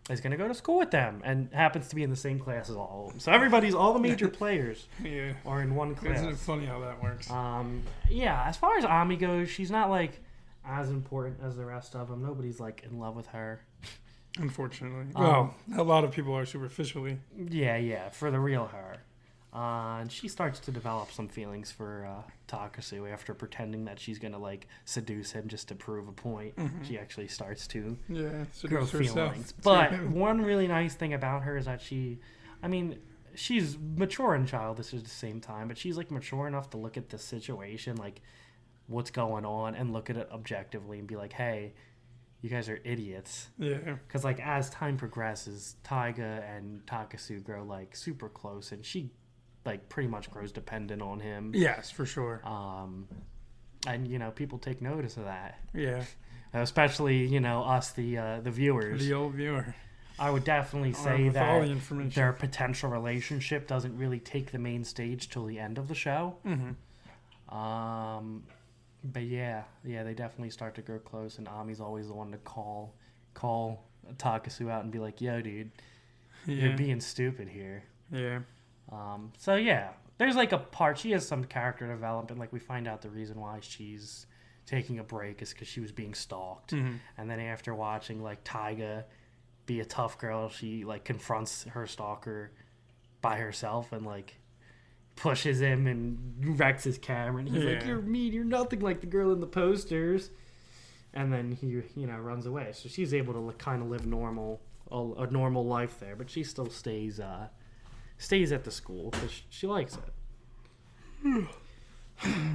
Speaker 2: is going to go to school with them, and happens to be in the same class as all of them. So all the major players are in one class.
Speaker 1: Isn't it funny how that works?
Speaker 2: Yeah, as far as Ami goes, she's not like as important as the rest of them. Nobody's like in love with her.
Speaker 1: Unfortunately. Well, a lot of people are superficially.
Speaker 2: Yeah, for the real her. And she starts to develop some feelings for Takasu after pretending that she's going to like seduce him just to prove a point. She actually starts to grow feelings. But one really nice thing about her is that she's mature and childish at the same time, but she's like mature enough to look at the situation, like what's going on, and look at it objectively and be like, "Hey, you guys are idiots." Yeah. Because like as time progresses, Taiga and Takasu grow like super close, and she like pretty much grows dependent on him.
Speaker 1: Yes, for sure.
Speaker 2: And people take notice of that.
Speaker 1: Yeah.
Speaker 2: Especially us, the viewers.
Speaker 1: The old viewer.
Speaker 2: I would definitely say that their potential relationship doesn't really take the main stage till the end of the show. But yeah, they definitely start to grow close, and Ami's always the one to call Takasu out and be like, "Yo, dude, you're being stupid here."
Speaker 1: Yeah.
Speaker 2: So yeah, there's like a part, she has some character development, like we find out the reason why she's taking a break is because she was being stalked. And then after watching like Taiga be a tough girl, she like confronts her stalker by herself and like pushes him and wrecks his camera. And he's like, "You're mean. You're nothing like the girl in the posters." And then he, runs away. So she's able to kind of live a normal life there, but she still stays at the school because she likes it.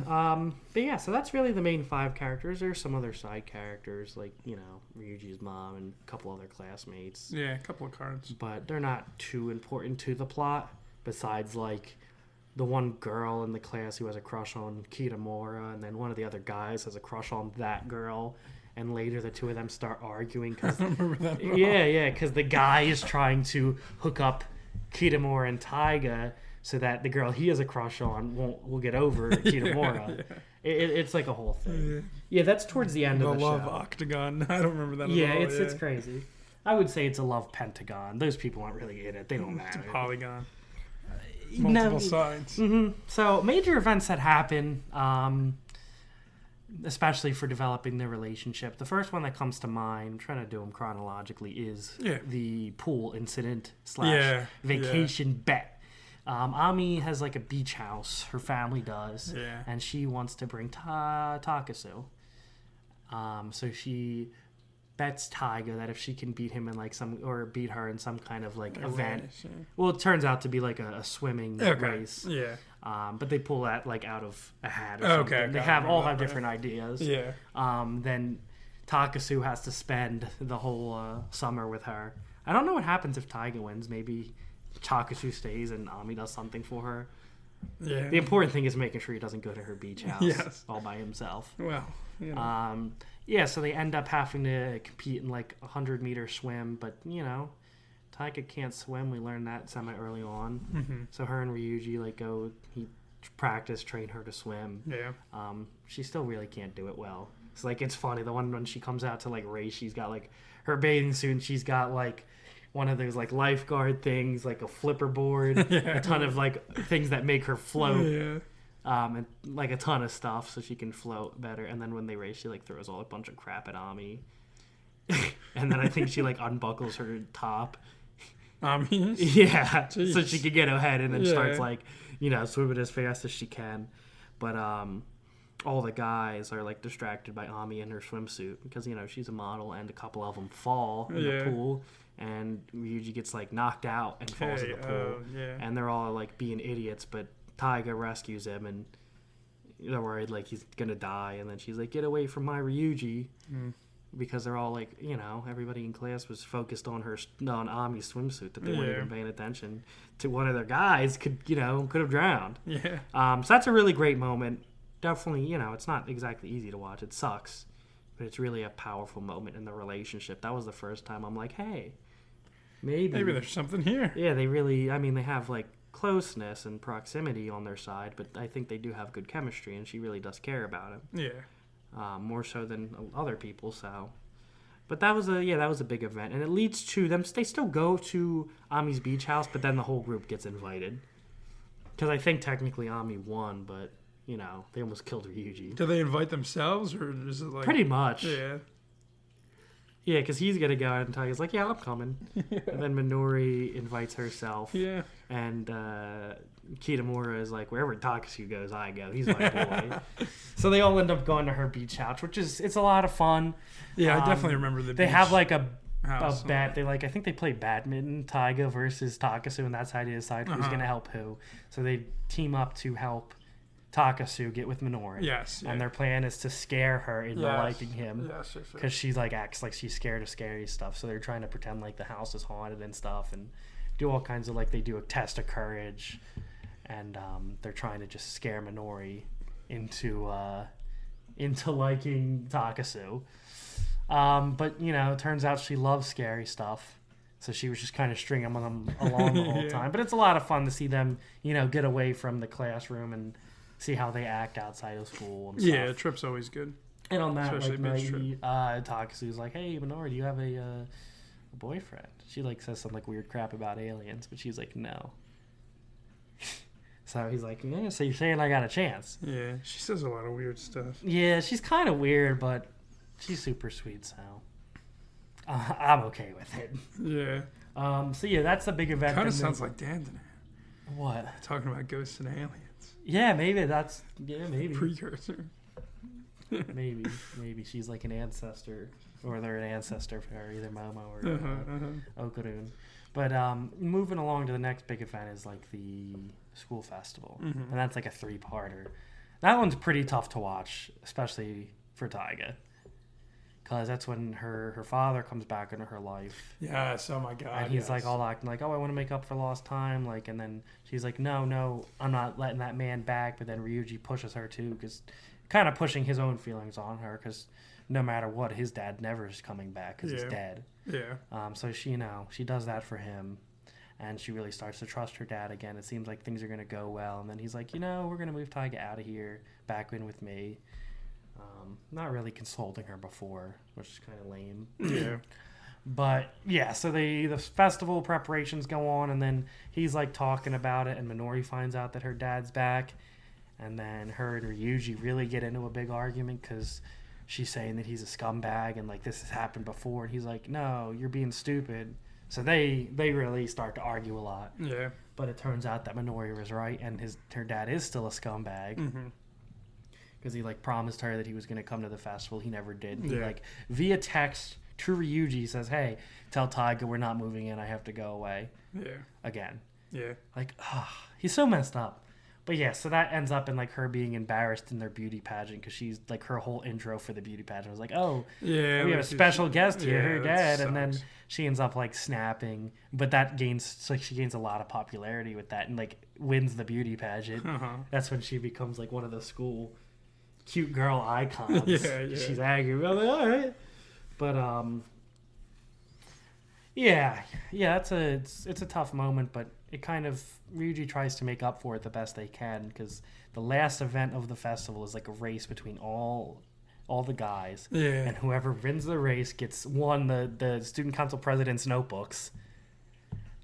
Speaker 2: But yeah, so that's really the main 5 characters. There's some other side characters like Ryuji's mom and a couple other classmates.
Speaker 1: Yeah, a couple of cards,
Speaker 2: but they're not too important to the plot. Besides, like the one girl in the class who has a crush on Kitamura, and then one of the other guys has a crush on that girl. And later, the two of them start arguing. Cause,
Speaker 1: I don't remember that at all.
Speaker 2: Yeah, because the guy is trying to hook up Kitamura and Taiga so that the girl he has a crush on will get over Kitamura. It's like a whole thing. Yeah, that's towards the end of the show.
Speaker 1: The love octagon. I don't remember that at all.
Speaker 2: It's crazy. I would say it's a love pentagon. Those people aren't really in it. They don't matter.
Speaker 1: It's a polygon. Multiple sides.
Speaker 2: Mm-hmm. So, major events that happen, especially for developing their relationship. The first one that comes to mind, I'm trying to do them chronologically, is the pool incident / vacation bet. Ami has like a beach house, her family does, and she wants to bring Takasu. So she bets Taiga that if she can beat him in like beat her in some kind of like event.
Speaker 1: Race,
Speaker 2: well, it turns out to be like a swimming race.
Speaker 1: Yeah.
Speaker 2: But they pull that like out of a hat or something.
Speaker 1: Okay.
Speaker 2: They have different ideas.
Speaker 1: Yeah.
Speaker 2: Then Takasu has to spend the whole summer with her. I don't know what happens if Taiga wins. Maybe Takasu stays and Ami does something for her.
Speaker 1: Yeah.
Speaker 2: The important thing is making sure he doesn't go to her beach house all by himself.
Speaker 1: Well,
Speaker 2: so they end up having to compete in like a 100-meter swim, but Taiga can't swim. We learned that semi early on.
Speaker 1: Mm-hmm.
Speaker 2: So her and Ryuji train her to swim.
Speaker 1: Yeah.
Speaker 2: She still really can't do it well. It's like, it's funny. The one when she comes out to like race, she's got like her bathing suit and she's got like one of those like lifeguard things, like a flipper board, a ton of like things that make her float. And like a ton of stuff so she can float better. And then when they race, she like throws all a bunch of crap at Ami. And then I think she like unbuckles her top.
Speaker 1: Ami?
Speaker 2: Yeah.
Speaker 1: Jeez.
Speaker 2: So she can get ahead and then starts like, swimming as fast as she can. But all the guys are like distracted by Ami in her swimsuit because, she's a model and a couple of them fall in the pool. And Ryuji gets like knocked out and falls in the pool. And they're all like being idiots, but Taiga rescues him and they're worried like he's gonna die, and then she's like, "Get away from my Ryuji," because they're all like, everybody in class was focused on Ami's swimsuit, that they weren't even paying attention to one of their guys could have drowned. So that's a really great moment. Definitely, it's not exactly easy to watch. It sucks, but it's really a powerful moment in the relationship. That was the first time I'm like, hey, maybe
Speaker 1: there's something here.
Speaker 2: Yeah, they really. I mean, they have like closeness and proximity on their side, but I think they do have good chemistry, and she really does care about him. More so than other people. So, but that was a big event, and it leads to them. They still go to Ami's beach house, but then the whole group gets invited because I think technically Ami won, but they almost killed Ryuji.
Speaker 1: Do they invite themselves, or is it like
Speaker 2: pretty much?
Speaker 1: Yeah,
Speaker 2: because he's gonna go out and tell you, he's like, "Yeah, I'm coming." And then Minori invites herself. And Kitamura is like, "Wherever Takasu goes, I go. He's my boy." So they all end up going to her beach house, it's a lot of fun.
Speaker 1: I definitely remember the.
Speaker 2: They have like a
Speaker 1: house
Speaker 2: bet. They I think they play badminton, Taiga versus Takasu, and that's how they decide who's gonna help who. So they team up to help Takasu get with Minori. And their plan is to scare her into liking him. Because she acts like she's scared of scary stuff. So they're trying to pretend like the house is haunted and stuff, and do all kinds of they do a test of courage, and they're trying to just scare Minori into liking Takasu. But it turns out she loves scary stuff. So she was just kind of stringing them along the whole time. But it's a lot of fun to see them, get away from the classroom and see how they act outside of school and stuff.
Speaker 1: A trip's always good.
Speaker 2: And on that night, Takasu's like, "Hey, Minori, do you have a boyfriend?" She says some weird crap about aliens, but she's like, "No." So he's like, "Yeah, so you're saying I got a chance?" Yeah,
Speaker 1: she says a lot of weird stuff.
Speaker 2: Yeah, she's kind of weird, but she's super sweet, so I'm okay with it.
Speaker 1: Yeah.
Speaker 2: So that's a big event.
Speaker 1: Kind of sounds like Dan.
Speaker 2: What?
Speaker 1: Talking about ghosts and aliens.
Speaker 2: Yeah, maybe that's maybe
Speaker 1: Precursor.
Speaker 2: maybe she's like an ancestor, or they're an ancestor for her, either Momo or Okarun. But moving along to the next big event is like the school festival, and that's like a 3-parter. That one's pretty tough to watch, especially for Taiga, because that's when her father comes back into her life.
Speaker 1: Yes, oh my god.
Speaker 2: And he's like all acting like, oh, I want to make up for lost time, like, and then she's like, no, I'm not letting that man back. But then Ryuji pushes her too, because kind of pushing his own feelings on her, because no matter what, his dad never is coming back because he's dead.
Speaker 1: Yeah.
Speaker 2: So she does that for him, and she really starts to trust her dad again. It seems like things are gonna go well, and then he's like, we're gonna move Taiga out of here, back in with me. Not really consulting her before, which is kind of lame.
Speaker 1: Yeah.
Speaker 2: But yeah, so the festival preparations go on, and then he's like talking about it, and Minori finds out that her dad's back, and then her and Ryuji really get into a big argument because she's saying that he's a scumbag and like this has happened before, and he's like, no, you're being stupid. So they really start to argue a lot.
Speaker 1: Yeah.
Speaker 2: But it turns out that Minori was right, and her dad is still a scumbag. Because he like promised her that he was going to come to the festival. He never did. He like via text to Ryuji says, hey, tell Taiga we're not moving in. I have to go away. Yeah. Again.
Speaker 1: Yeah.
Speaker 2: Like, he's so messed up. But yeah, so that ends up in like her being embarrassed in their beauty pageant, because she's like, her whole intro for the beauty pageant was like, oh,
Speaker 1: yeah,
Speaker 2: we have a special guest here, her dad. And then she ends up like snapping, but that she gains a lot of popularity with that and like wins the beauty pageant. That's when she becomes like one of the school cute girl icons. Yeah. She's angry. I'm like, all right. But it's a tough moment, but it kind of, Ryuji tries to make up for it the best they can, because the last event of the festival is like a race between all the guys, and whoever wins the race gets the student council president's notebooks,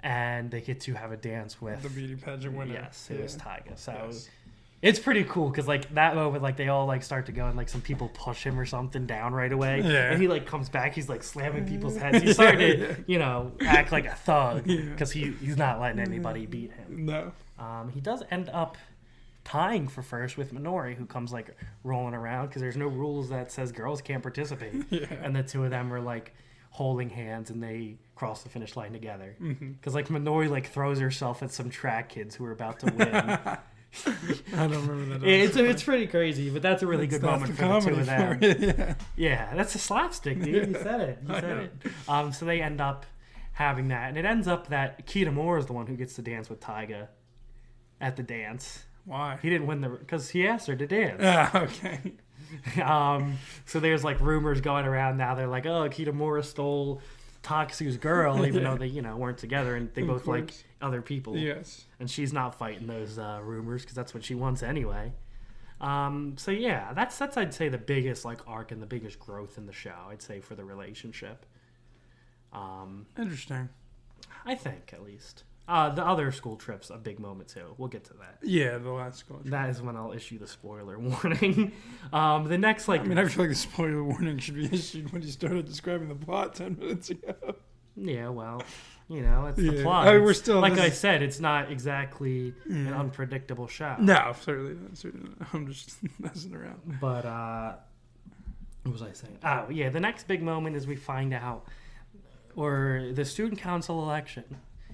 Speaker 2: and they get to have a dance with
Speaker 1: the beauty pageant winner.
Speaker 2: Yes, it was Taiga. So it's pretty cool, because like that moment, like they all like start to go, and like some people push him or something down right away, and he like comes back, he's like slamming people's heads. He's starting to act like a thug, because he's not letting anybody beat him.
Speaker 1: No.
Speaker 2: He does end up tying for first with Minori, who comes like rolling around, because there's no rules that says girls can't participate. And the two of them are like holding hands, and they cross the finish line together, because like Minori like throws herself at some track kids who are about to win.
Speaker 1: I don't remember that.
Speaker 2: It's pretty crazy, but that's a really good moment for the two of them. Yeah, that's a slapstick, dude. You said it. So they end up having that, and it ends up that Kitamura is the one who gets to dance with Taiga at the dance.
Speaker 1: Why?
Speaker 2: He didn't win because he asked her to dance.
Speaker 1: Okay.
Speaker 2: So there's like rumors going around now. They're like, oh, Kitamura stole Takasu's girl, even though they weren't together, and they both like other people.
Speaker 1: Yes.
Speaker 2: And she's not fighting those rumors, because that's what she wants anyway. So yeah, that's I'd say the biggest like arc and the biggest growth in the show, I'd say, for the relationship.
Speaker 1: Interesting.
Speaker 2: I think, at least. The other school trip's a big moment too. We'll get to that.
Speaker 1: Yeah, the last school trip.
Speaker 2: That is when I'll issue the spoiler warning. The next
Speaker 1: I feel like the spoiler warning should be issued when you started describing the plot 10 minutes ago.
Speaker 2: Yeah, well, it's the plot.
Speaker 1: We're still
Speaker 2: I said, it's not exactly an unpredictable show.
Speaker 1: No, certainly not. I'm just messing around.
Speaker 2: But what was I saying? Oh yeah, the next big moment is we find out, or the student council election,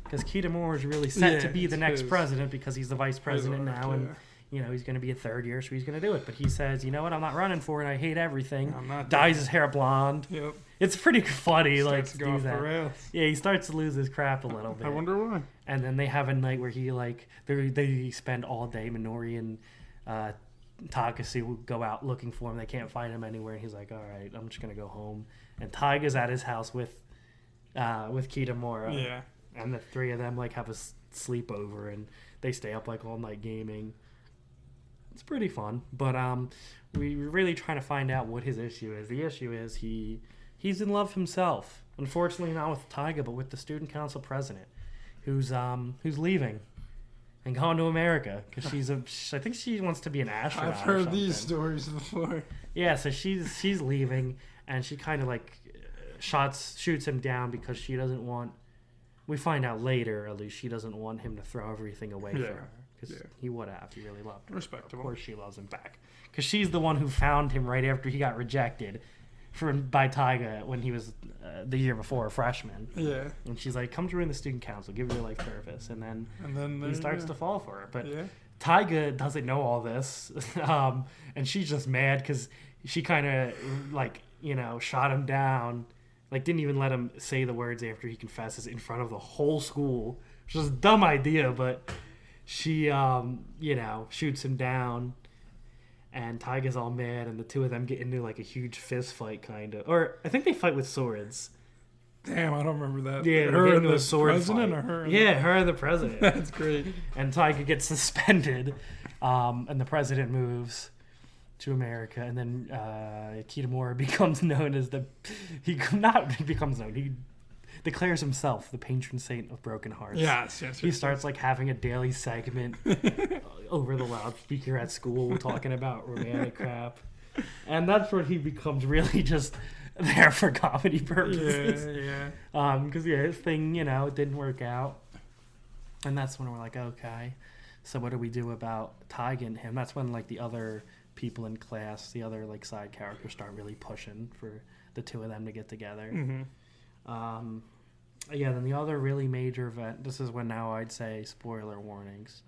Speaker 2: because Kitamura is really set to be the next president, because he's the vice president now, and he's going to be a third year, so he's going to do it. But he says, you know what, I'm not running for it. I hate everything. Dyes his hair blonde. Yep. It's pretty funny, like, to do that. Yeah, he starts to lose his crap a little bit.
Speaker 1: I wonder why.
Speaker 2: And then they have a night where he, like, they spend all day, Minori and Takasu go out looking for him. They can't find him anywhere. And he's like, all right, I'm just going to go home. And Taiga's at his house with Kitamura.
Speaker 1: Yeah.
Speaker 2: And the three of them, like, have a sleepover, and they stay up, like, all night gaming. It's pretty fun. But we're really trying to find out what his issue is. The issue is he's in love himself. Unfortunately, not with Taiga, but with the student council president, who's leaving and going to America, because I think she wants to be an astronaut.
Speaker 1: I've heard these stories before.
Speaker 2: Yeah, so she's leaving, and she kind of like shoots him down, because she doesn't want we find out later, at least, she doesn't want him to throw everything away for her. Because he would have. He really loved her.
Speaker 1: Respectable.
Speaker 2: Of course she loves him back. Because she's the one who found him right after he got rejected by Tyga when he was the year before a freshman.
Speaker 1: Yeah.
Speaker 2: And she's like, come join the student council, give your life purpose. And then he starts to fall for her. But Tyga doesn't know all this. And she's just mad because she kind of, like, you know, shot him down. Like, didn't even let him say the words after he confesses in front of the whole school. Which was a dumb idea, but she, you know, shoots him down. And Tyga's all mad, and the two of them get into, like, a huge fist fight, kind of. Or, I think they fight with swords.
Speaker 1: Damn, I don't remember that.
Speaker 2: Yeah,
Speaker 1: her and the
Speaker 2: president
Speaker 1: fight. Or her?
Speaker 2: Her and the president.
Speaker 1: That's great.
Speaker 2: And Tyga gets suspended, and the president moves to America, and then Kitamura becomes known as he declares himself the patron saint of broken hearts.
Speaker 1: Yes.
Speaker 2: He starts like having a daily segment over the loudspeaker at school talking about romantic crap, and that's where he becomes really just there for comedy purposes. Because his thing, you know, it didn't work out, and that's when we're like, okay, so what do we do about Tyga and him? That's when like the other people in class, the other like side characters, start really pushing for the two of them to get together. Then the other really major event, this is when now I'd say spoiler warnings,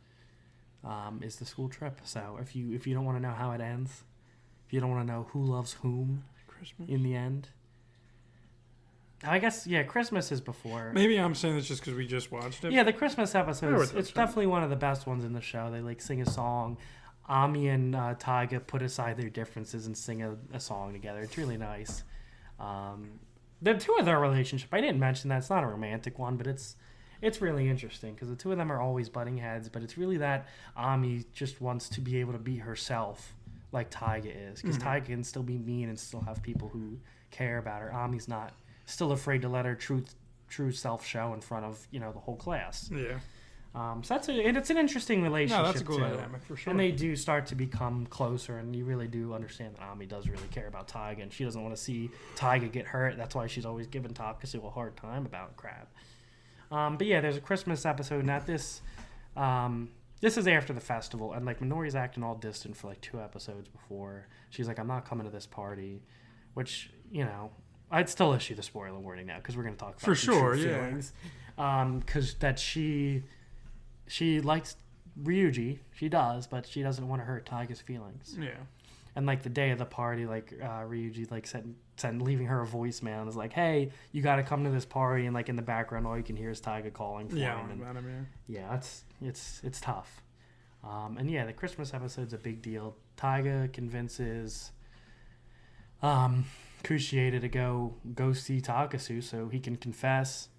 Speaker 2: is the school trip. So if you don't want to know how it ends, if you don't want to know who loves whom in the end, I guess Christmas is before.
Speaker 1: Maybe I'm saying this just because we just watched it.
Speaker 2: Yeah, the Christmas episode, it's definitely one of the best ones in the show. They like sing a song. Ami and Tyga put aside their differences and sing a song together. It's really nice. The two of their relationship, I didn't mention that. It's not a romantic one, but it's really interesting because the two of them are always butting heads, but it's really that Ami just wants to be able to be herself like Tyga is, because Tyga can still be mean and still have people who care about her. Ami's not still afraid to let her true self show in front of, you know, the whole class.
Speaker 1: Yeah.
Speaker 2: So it's an interesting relationship.
Speaker 1: No, that's a cool
Speaker 2: too.
Speaker 1: dynamic for sure.
Speaker 2: And they do start to become closer, and you really do understand that Ami does really care about Tyga, and she doesn't want to see Tyga get hurt. That's why she's always giving Takasu a hard time about crap. But yeah, there's a Christmas episode, and at this is after the festival, and like Minori's acting all distant for like 2 episodes before. She's like, I'm not coming to this party, which, you know, I'd still issue the spoiler warning now because we're going to talk about
Speaker 1: for sure,
Speaker 2: feelings. Because that she likes Ryuji, she does, but she doesn't want to hurt Taiga's feelings.
Speaker 1: Yeah.
Speaker 2: And like the day of the party, like Ryuji like sent leaving her a voicemail and was like, "Hey, you got to come to this party." And like in the background, all you can hear is Taiga calling for him. Yeah, it's tough. And yeah, the Christmas episode's a big deal. Taiga convinces Kushieda to go see Takasu so he can confess,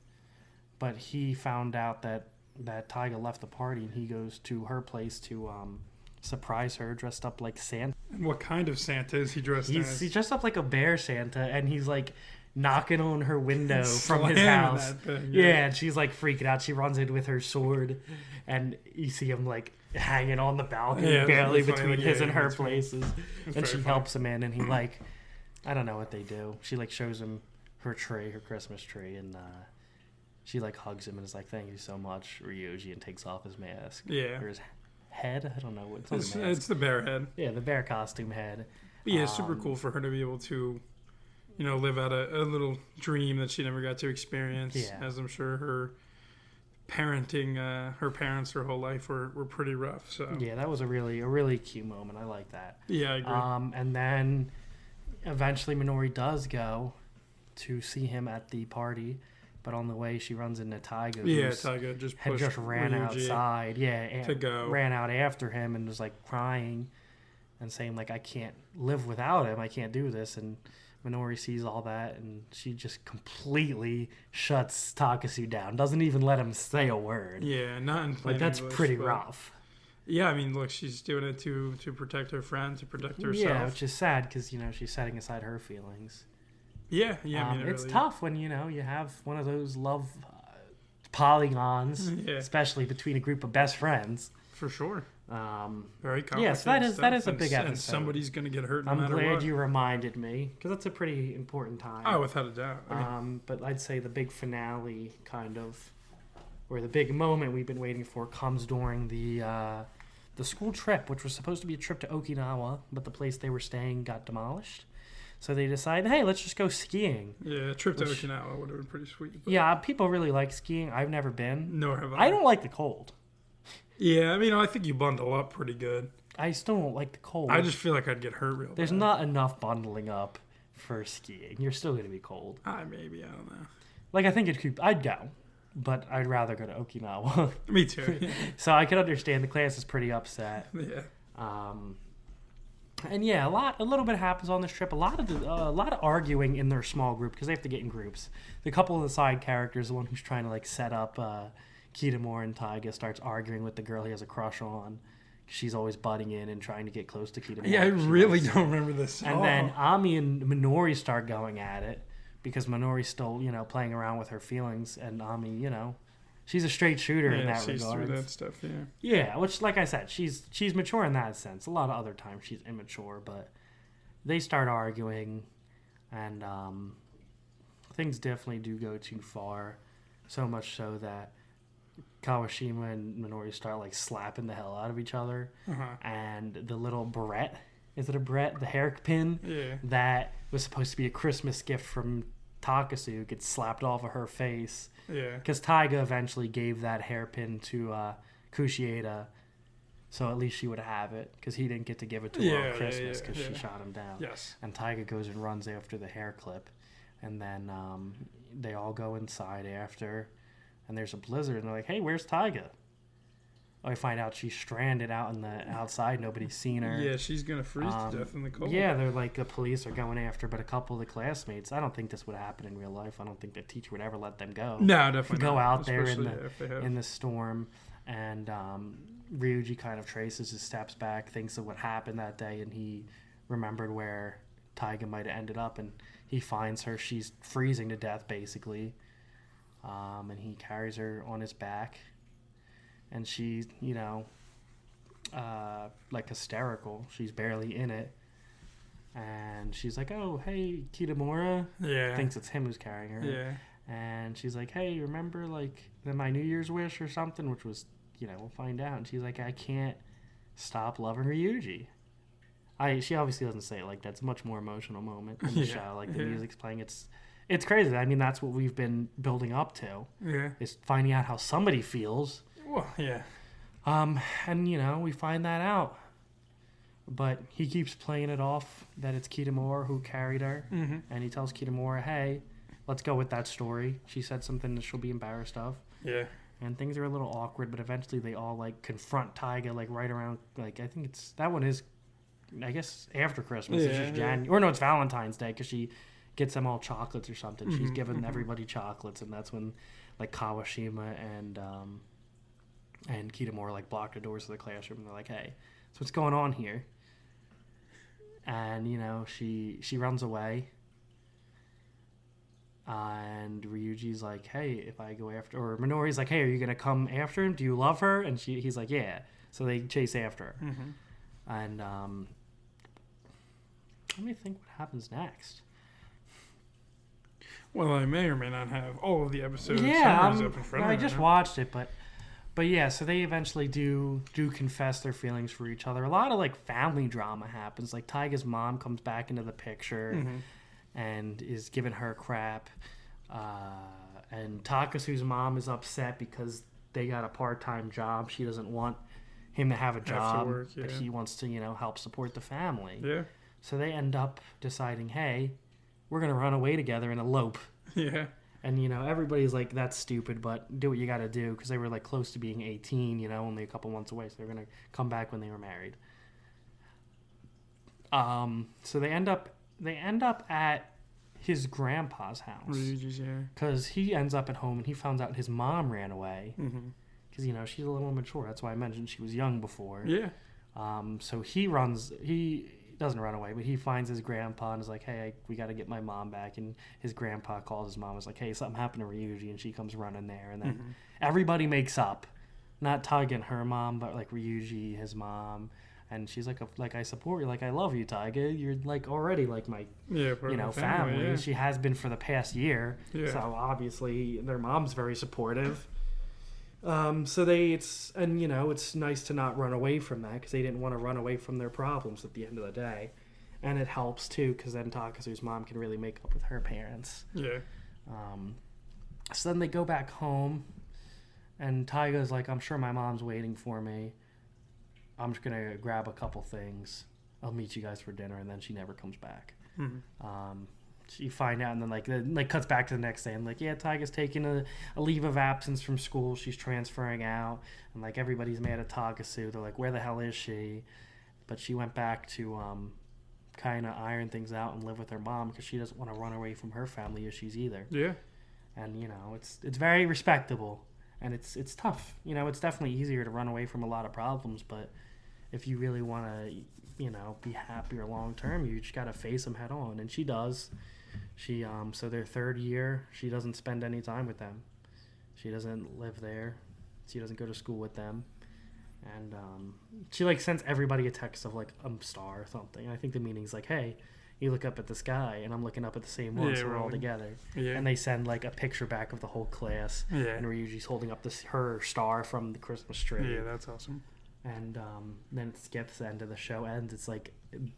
Speaker 2: but he found out that Taiga left the party, and he goes to her place to surprise her dressed up like Santa.
Speaker 1: And what kind of Santa is he dressed as?
Speaker 2: He's dressed up like a bear Santa, and he's like knocking on her window from his house. And she's like freaking out. She runs in with her sword, and you see him like hanging on the balcony barely between his and her places. And she helps him in, and he like, I don't know what they do. She like shows him her Christmas tree, and she like hugs him and is like, "Thank you so much, Ryuji," and takes off his mask.
Speaker 1: Yeah.
Speaker 2: Or his head. I don't know what
Speaker 1: it's the bear head.
Speaker 2: Yeah, the bear costume head.
Speaker 1: But yeah, it's super cool for her to be able to, you know, live out a little dream that she never got to experience. Yeah. As I'm sure her parenting, her parents her whole life were pretty rough. So
Speaker 2: yeah, that was a really cute moment. I like that.
Speaker 1: Yeah, I agree.
Speaker 2: And then eventually Minori does go to see him at the party. But on the way, she runs into Taiga.
Speaker 1: Yeah, Taiga had just
Speaker 2: ran
Speaker 1: Ryuji
Speaker 2: outside. Yeah,
Speaker 1: to go.
Speaker 2: Ran out after him and was like crying and saying like, "I can't live without him. I can't do this." And Minori sees all that, and she just completely shuts Takasu down. Doesn't even let him say a word.
Speaker 1: Yeah, not in plain
Speaker 2: that's
Speaker 1: English,
Speaker 2: pretty rough.
Speaker 1: Yeah, I mean, look, she's doing it to protect her friend, to protect herself.
Speaker 2: Yeah, which is sad because, you know, she's setting aside her feelings.
Speaker 1: Yeah. I mean,
Speaker 2: it's really tough when, you know, you have one of those love polygons, especially between a group of best friends.
Speaker 1: For sure. Very complicated.
Speaker 2: Yes, that is a big episode.
Speaker 1: And somebody's going to get hurt no
Speaker 2: matter what. I'm glad
Speaker 1: you
Speaker 2: reminded me, because that's a pretty important time.
Speaker 1: Oh, without a doubt.
Speaker 2: But I'd say the big finale kind of where the big moment we've been waiting for comes during the school trip, which was supposed to be a trip to Okinawa, but the place they were staying got demolished. So they decided, hey, let's just go skiing.
Speaker 1: Yeah, a trip to Okinawa would have been pretty sweet. But
Speaker 2: yeah, people really like skiing. I've never been.
Speaker 1: Nor have I.
Speaker 2: I don't like the cold.
Speaker 1: Yeah, I mean, I think you bundle up pretty good.
Speaker 2: I still don't like the cold.
Speaker 1: I just feel like I'd get hurt real
Speaker 2: There's
Speaker 1: bad.
Speaker 2: not enough bundling up for skiing. You're still going to be cold.
Speaker 1: Maybe, I don't know.
Speaker 2: Like, I think I'd go, but I'd rather go to Okinawa.
Speaker 1: Me too.
Speaker 2: So I can understand the class is pretty upset.
Speaker 1: Yeah.
Speaker 2: And yeah, a little bit happens on this trip. A lot of arguing in their small group because they have to get in groups. The couple of the side characters, the one who's trying to like set up Kitamura and Taiga, starts arguing with the girl he has a crush on. She's always butting in and trying to get close to Kitamura.
Speaker 1: Yeah, I really don't remember this.
Speaker 2: And then Ami and Minori start going at it because Minori's still, playing around with her feelings, and Ami, she's a straight shooter in that regard.
Speaker 1: That stuff, yeah.
Speaker 2: Yeah, which, like I said, she's mature in that sense. A lot of other times she's immature, but they start arguing, and things definitely do go too far. So much so that Kawashima and Minori start like slapping the hell out of each other, and the little barrette, is it a barrette? The hairpin that was supposed to be a Christmas gift from Takasu gets slapped off of her face.
Speaker 1: Yeah.
Speaker 2: Because Taiga eventually gave that hairpin to Kushieda, so at least she would have it, because he didn't get to give it to her on Christmas because she shot him down.
Speaker 1: Yes.
Speaker 2: And Taiga goes and runs after the hair clip, and then they all go inside after, and there's a blizzard, and they're like, hey, where's Taiga? I find out she's stranded out in the outside. Nobody's seen her.
Speaker 1: Yeah, she's going to freeze to death in the cold.
Speaker 2: Yeah, they're like, the police are going after, but a couple of the classmates, I don't think this would happen in real life. I don't think the teacher would ever let them go.
Speaker 1: No, definitely
Speaker 2: go
Speaker 1: not.
Speaker 2: out there
Speaker 1: Especially
Speaker 2: in the storm, and Ryuji kind of traces his steps back, thinks of what happened that day, and he remembered where Taiga might have ended up, and he finds her. She's freezing to death, basically, and he carries her on his back. And she's, like hysterical. She's barely in it. And she's like, oh, hey, Kitamura.
Speaker 1: Yeah.
Speaker 2: Thinks it's him who's carrying her.
Speaker 1: Yeah.
Speaker 2: And she's like, hey, remember, like, my New Year's wish or something? Which was, we'll find out. And she's like, I can't stop loving Ryuji. She obviously doesn't say it like that. It's a much more emotional moment in the show. Like, the music's playing. It's crazy. I mean, that's what we've been building up to.
Speaker 1: Yeah.
Speaker 2: Is finding out how somebody feels.
Speaker 1: Well, yeah.
Speaker 2: And, we find that out. But he keeps playing it off that it's Kitamura who carried her. Mm-hmm. And he tells Kitamura, hey, let's go with that story. She said something that she'll be embarrassed of.
Speaker 1: Yeah.
Speaker 2: And things are a little awkward, but eventually they all, like, confront Taiga, like, right around, like, I think that one is, I guess, after Christmas.
Speaker 1: Yeah,
Speaker 2: it's just January. Or no, it's Valentine's Day, because she gets them all chocolates or something. She's giving everybody chocolates, and that's when, like, Kawashima and Kitamura, like, block the doors of the classroom, and they're like, hey, so what's going on here? And, she runs away. And Ryuji's like, hey, if I go after... Or Minori's like, hey, are you going to come after him? Do you love her? And he's like, yeah. So they chase after her. Mm-hmm. And let me think what happens next.
Speaker 1: Well, I may or may not have all of the episodes.
Speaker 2: Yeah,
Speaker 1: up in front of
Speaker 2: I
Speaker 1: me
Speaker 2: just
Speaker 1: right
Speaker 2: watched it, but yeah, so they eventually do confess their feelings for each other. A lot of, like, family drama happens. Like, Taiga's mom comes back into the picture and is giving her crap. And Takasu's mom is upset because they got a part-time job. She doesn't want him to have a job, but he wants to, help support the family.
Speaker 1: Yeah.
Speaker 2: So they end up deciding, hey, we're going to run away together and elope.
Speaker 1: Yeah.
Speaker 2: And, everybody's like, that's stupid, but do what you got to do, because they were, like, close to being 18, only a couple months away, so they're going to come back when they were married. So they end up at his grandpa's house.
Speaker 1: Ryuji's, yeah.
Speaker 2: Because he ends up at home, and he found out his mom ran away. Because, she's a little immature. That's why I mentioned she was young before.
Speaker 1: Yeah.
Speaker 2: So he doesn't run away, but he finds his grandpa and is like, hey, we got to get my mom back. And his grandpa calls his mom and is like, hey, something happened to Ryuji, and she comes running there. And then everybody makes up. Not Taiga and her mom, but, like, Ryuji, his mom. And she's like, I support you. Like, I love you, Taiga. You're, like, already, like, my, family.
Speaker 1: Yeah.
Speaker 2: She has been for the past year.
Speaker 1: Yeah.
Speaker 2: So, obviously, their mom's very supportive. It's nice to not run away from that because they didn't want to run away from their problems at the end of the day. And it helps too because then Takasu's mom can really make up with her parents.
Speaker 1: Yeah.
Speaker 2: So then they go back home, and Taiga's like, I'm sure my mom's waiting for me. I'm just going to grab a couple things. I'll meet you guys for dinner, and then she never comes back.
Speaker 1: Mm-hmm.
Speaker 2: You find out, and then cuts back to the next day, and yeah, Taiga's taking a leave of absence from school. She's transferring out, and everybody's mad at Tagasu. They're like, where the hell is she? But she went back to kind of iron things out and live with her mom because she doesn't want to run away from her family issues either.
Speaker 1: Yeah.
Speaker 2: And it's very respectable, and it's tough. It's definitely easier to run away from a lot of problems, but if you really want to be happier long term, you just got to face them head on. And she does. She so their third year, she doesn't spend any time with them. She doesn't live there. She doesn't go to school with them. And she sends everybody a text of a star or something. And I think the meaning's hey, you look up at the sky, and I'm looking up at the same one, so we're all together. Yeah. And they send a picture back of the whole class. Yeah. And Ryuji's holding up her star from the Christmas tree.
Speaker 1: Yeah, that's awesome.
Speaker 2: And then it gets the end of the show ends. It's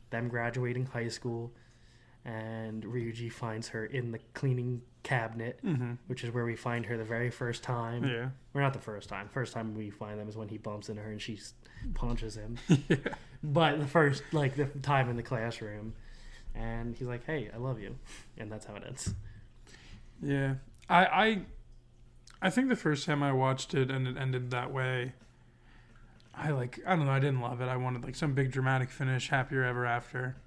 Speaker 2: them graduating high school, and Ryuji finds her in the cleaning cabinet, which is where we find her the very first time.
Speaker 1: Yeah.
Speaker 2: Or not the first time. First time we find them is when he bumps into her and she punches him.
Speaker 1: Yeah.
Speaker 2: But the first, the time in the classroom. And he's like, hey, I love you. And that's how it ends.
Speaker 1: Yeah. I think the first time I watched it and it ended that way, I don't know, I didn't love it. I wanted some big dramatic finish, happier ever after.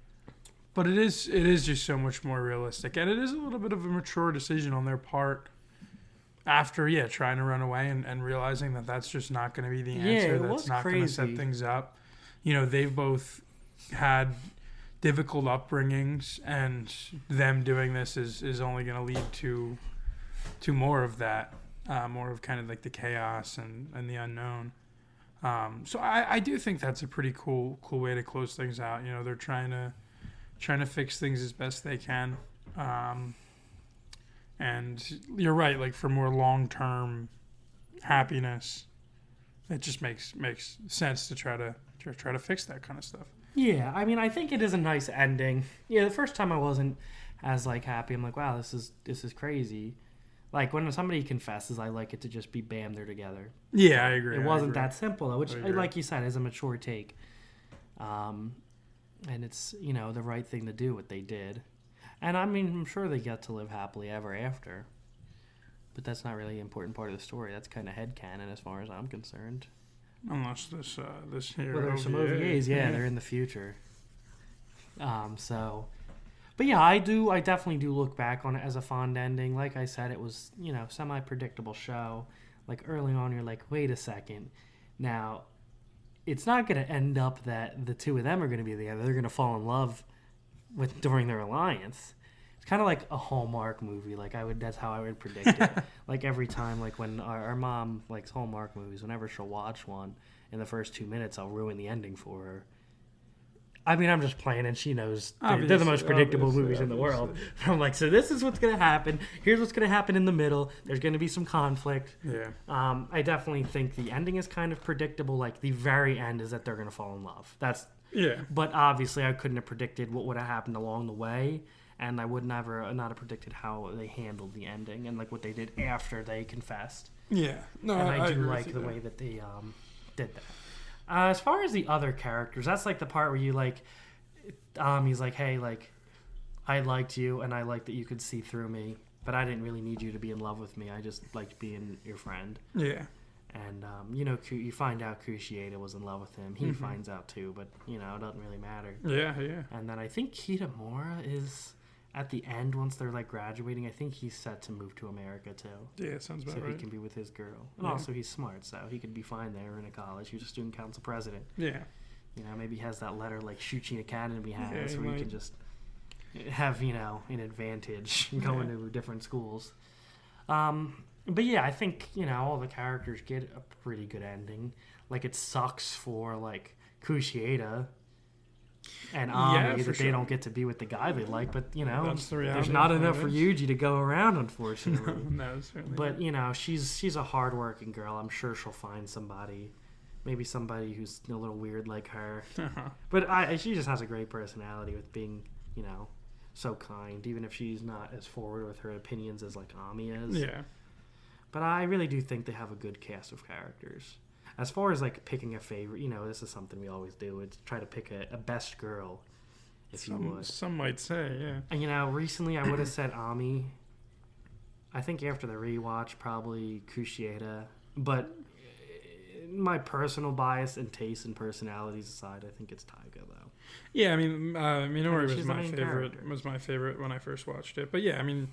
Speaker 1: But it is just so much more realistic. And it is a little bit of a mature decision on their part after, trying to run away and realizing that that's just not going to be the answer. That's not going to set things up. They've both had difficult upbringings, and them doing this is only going to lead to more of that, more of kind of the chaos and the unknown. So I do think that's a pretty cool way to close things out. They're trying to fix things as best they can. And you're right, for more long-term happiness, it just makes sense to try to fix that kind of stuff.
Speaker 2: Yeah, I think it is a nice ending. Yeah, the first time I wasn't as happy. I'm wow, this is crazy. When somebody confesses, I like it to just be bam, they're together.
Speaker 1: Yeah, I agree.
Speaker 2: It wasn't that simple, though, which, like you said, is a mature take. And it's, the right thing to do, what they did. And, I'm sure they get to live happily ever after. But that's not really an important part of the story. That's kind of headcanon as far as I'm concerned.
Speaker 1: Unless this here.
Speaker 2: Well, there's some OVAs, they're in the future. But yeah, I definitely do look back on it as a fond ending. Like I said, it was, semi-predictable show. Early on, you're wait a second. Now, it's not going to end up that the two of them are going to be together. They're going to fall in love during their alliance. It's kind of like a Hallmark movie. That's how I would predict it. Every time, when our mom likes Hallmark movies, whenever she'll watch one, in the first 2 minutes, I'll ruin the ending for her. I'm just playing, and she knows they're the most predictable movies in the world. I'm so this is what's going to happen. Here's what's going to happen in the middle. There's going to be some conflict.
Speaker 1: Yeah.
Speaker 2: I definitely think the ending is kind of predictable. The very end is that they're going to fall in love. But obviously, I couldn't have predicted what would have happened along the way, and I would not have predicted how they handled the ending and what they did after they confessed.
Speaker 1: Yeah. No,
Speaker 2: and I do like the way that they did that. As far as the other characters, that's the part where you he's hey, I liked you and I liked that you could see through me, but I didn't really need you to be in love with me. I just liked being your friend.
Speaker 1: Yeah.
Speaker 2: And you find out Kushieda was in love with him. He finds out too, but it doesn't really matter.
Speaker 1: Yeah, yeah.
Speaker 2: And then I think Kitamura is at the end, once they're graduating, I think he's set to move to America too.
Speaker 1: Yeah, sounds about right.
Speaker 2: So he can be with his girl. And also he's smart, so he could be fine there in a college. He was a student council president.
Speaker 1: Yeah.
Speaker 2: Maybe he has that letter Shuchi Academy has where he can just have, an advantage going to different schools. But yeah, I think, all the characters get a pretty good ending. It sucks for, Kushieda. and
Speaker 1: Yeah,
Speaker 2: Ami
Speaker 1: for
Speaker 2: that they don't get to be with the guy they like. But
Speaker 1: That's the reality.
Speaker 2: there's not
Speaker 1: of
Speaker 2: enough
Speaker 1: it
Speaker 2: for
Speaker 1: is.
Speaker 2: Yuji to go around, unfortunately.
Speaker 1: No, certainly.
Speaker 2: But she's a hardworking girl. I'm sure she'll find somebody, maybe somebody who's a little weird like her. But she just has a great personality with being so kind, even if she's not as forward with her opinions as like Ami is.
Speaker 1: Yeah.
Speaker 2: But I really do think they have a good cast of characters. As far as like picking a favorite, this is something we always do. It's try to pick a best girl, if you would.
Speaker 1: Some might say, yeah.
Speaker 2: And recently I would have said Ami. I think after the rewatch, probably Kushieda. But my personal bias and taste and personalities aside, I think it's Taiga though.
Speaker 1: Yeah, I mean, Minori
Speaker 2: she's
Speaker 1: was
Speaker 2: the
Speaker 1: my
Speaker 2: main
Speaker 1: favorite.
Speaker 2: character.
Speaker 1: Was my favorite when I first watched it. But yeah, I mean,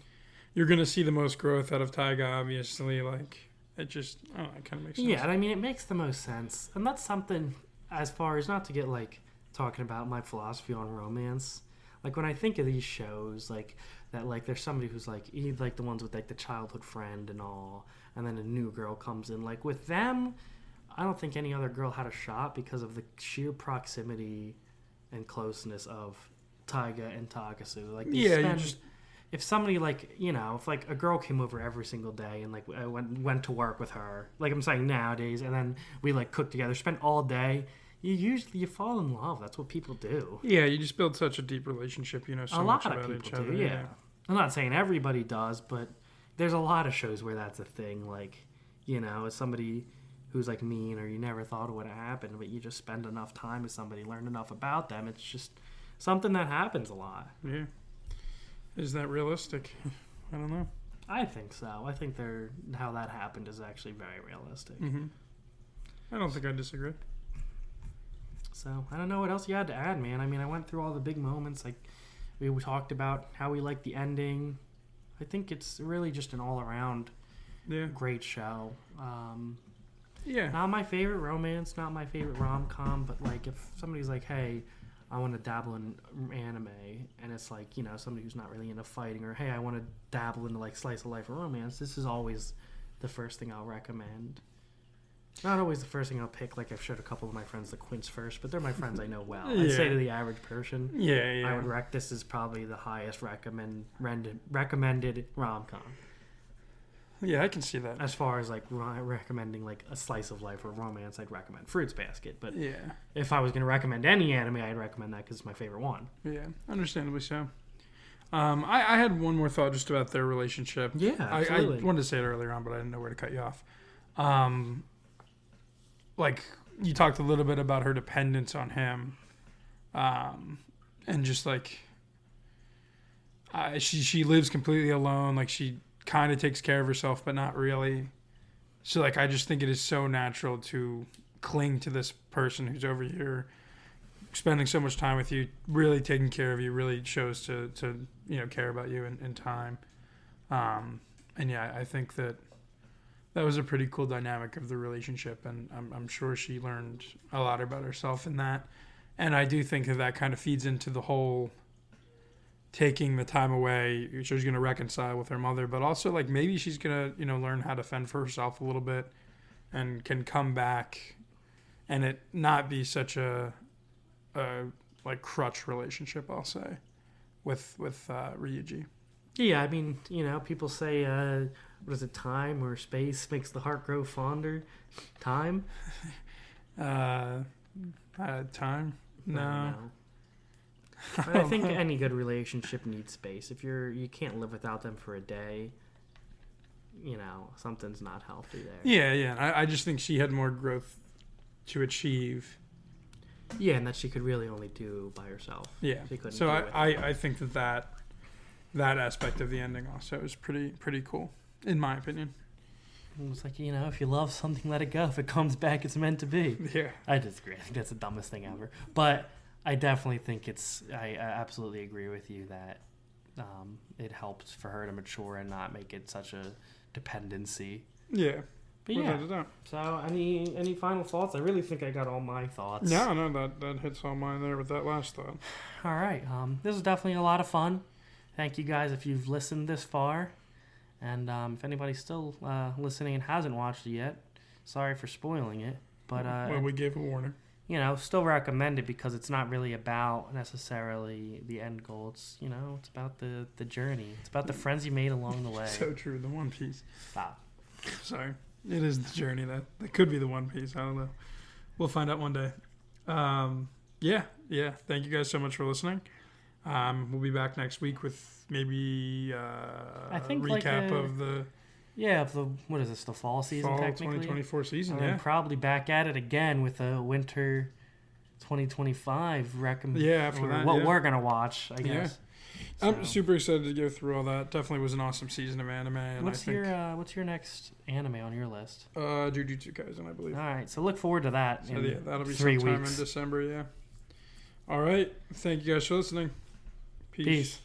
Speaker 1: you're gonna see the most growth out of Taiga, obviously. Like, it just, I don't know, it kind of makes sense.
Speaker 2: Yeah, and I mean, it makes the most sense. And that's something, as far as not to get, like, talking about my philosophy on romance. Like, when I think of these shows, like, that, like, there's somebody who's, like, like the ones with, like, the childhood friend and all, and then a new girl comes in. Like, with them, I don't think any other girl had a shot because of the sheer proximity and closeness of Taiga and Takasu. Like, if somebody if like a girl came over every single day and like I went to work with her, like I'm saying nowadays, and then we like cooked together, spent all day, you fall in love. That's what people do.
Speaker 1: Yeah, you just build such a deep relationship, so much about each other.
Speaker 2: Yeah. I'm not saying everybody does, but there's a lot of shows where that's a thing. Like, as somebody who's like mean or you never thought it would have happened, but you just spend enough time with somebody, learn enough about them. It's just something that happens a lot.
Speaker 1: Yeah. Is that realistic? I don't know.
Speaker 2: I think so. I think how that happened is actually very realistic.
Speaker 1: Mm-hmm. I don't think I disagree.
Speaker 2: So, I don't know what else you had to add, man. I mean, I went through all the big moments. Like, we talked about how we like the ending. I think it's really just an all-around great show. Not my favorite romance, not my favorite rom-com, but, like, if somebody's like, hey, I want to dabble in anime, and it's like, somebody who's not really into fighting, or hey, I want to dabble into like slice of life or romance, this is always the first thing I'll recommend. Not always the first thing I'll pick. Like, I've showed a couple of my friends the Quince first, but they're my friends I know well. I'd say to the average person, I would this is probably the highest recommended rom-com.
Speaker 1: Yeah, I can see that.
Speaker 2: As far as like recommending like a slice of life or romance, I'd recommend Fruits Basket. But if I was going to recommend any anime, I'd recommend that because it's my favorite one.
Speaker 1: Yeah, understandably so. I had one more thought just about their relationship.
Speaker 2: Yeah, absolutely.
Speaker 1: I wanted to say it earlier on, but I didn't know where to cut you off. Like, you talked a little bit about her dependence on him, and just like she lives completely alone. Like, she kind of takes care of herself, but not really. So, like, I just think it is so natural to cling to this person who's over here, spending so much time with you, really taking care of you, really shows to care about you in time. And yeah, I think that was a pretty cool dynamic of the relationship, and I'm sure she learned a lot about herself in that. And I do think that kind of feeds into the whole taking the time away. She's going to reconcile with her mother, but also like maybe she's going to learn how to fend for herself a little bit, and can come back, and it not be such a like crutch relationship, I'll say, with Ryuji.
Speaker 2: Yeah, I mean, people say, what is it, time or space makes the heart grow fonder? Time?
Speaker 1: Time? No.
Speaker 2: I think any good relationship needs space. If you can't live without them for a day, something's not healthy there.
Speaker 1: Yeah. I just think she had more growth to achieve.
Speaker 2: Yeah, and that she could really only do by herself.
Speaker 1: Yeah. So I think that aspect of the ending also is pretty cool, in my opinion.
Speaker 2: It's like, if you love something, let it go. If it comes back, it's meant to be.
Speaker 1: Yeah.
Speaker 2: I disagree. I think that's the dumbest thing ever. But I definitely think I absolutely agree with you that it helped for her to mature and not make it such a dependency.
Speaker 1: Yeah.
Speaker 2: But yeah. So any final thoughts? I really think I got all my thoughts.
Speaker 1: No, that hits all mine there with that last thought.
Speaker 2: All right. This is definitely a lot of fun. Thank you guys if you've listened this far. And if anybody's still listening and hasn't watched it yet, sorry for spoiling it. But
Speaker 1: we gave a warning.
Speaker 2: still recommend it because it's not really about necessarily the end goal. It's it's about the journey. It's about the friends you made along the way.
Speaker 1: So true. The One Piece.
Speaker 2: Stop.
Speaker 1: Sorry. It is the journey that could be the One Piece. I don't know. We'll find out one day. Yeah. Thank you guys so much for listening. We'll be back next week with maybe
Speaker 2: I think
Speaker 1: a recap of the
Speaker 2: what is this, the fall season,
Speaker 1: fall
Speaker 2: technically?
Speaker 1: 2024 season.
Speaker 2: And
Speaker 1: Yeah.
Speaker 2: then probably back at it again with a winter 2025 recommend.
Speaker 1: Yeah, after that,
Speaker 2: what
Speaker 1: yeah.
Speaker 2: we're gonna watch, I guess.
Speaker 1: I'm super excited to go through all that. Definitely was an awesome season of anime. And
Speaker 2: What's your next anime on your list?
Speaker 1: Jujutsu Kaisen, I believe.
Speaker 2: All right, so look forward to that.
Speaker 1: So
Speaker 2: in
Speaker 1: yeah, that'll be
Speaker 2: 3
Speaker 1: sometime
Speaker 2: weeks.
Speaker 1: in December. Yeah. All right. Thank you guys for listening. Peace.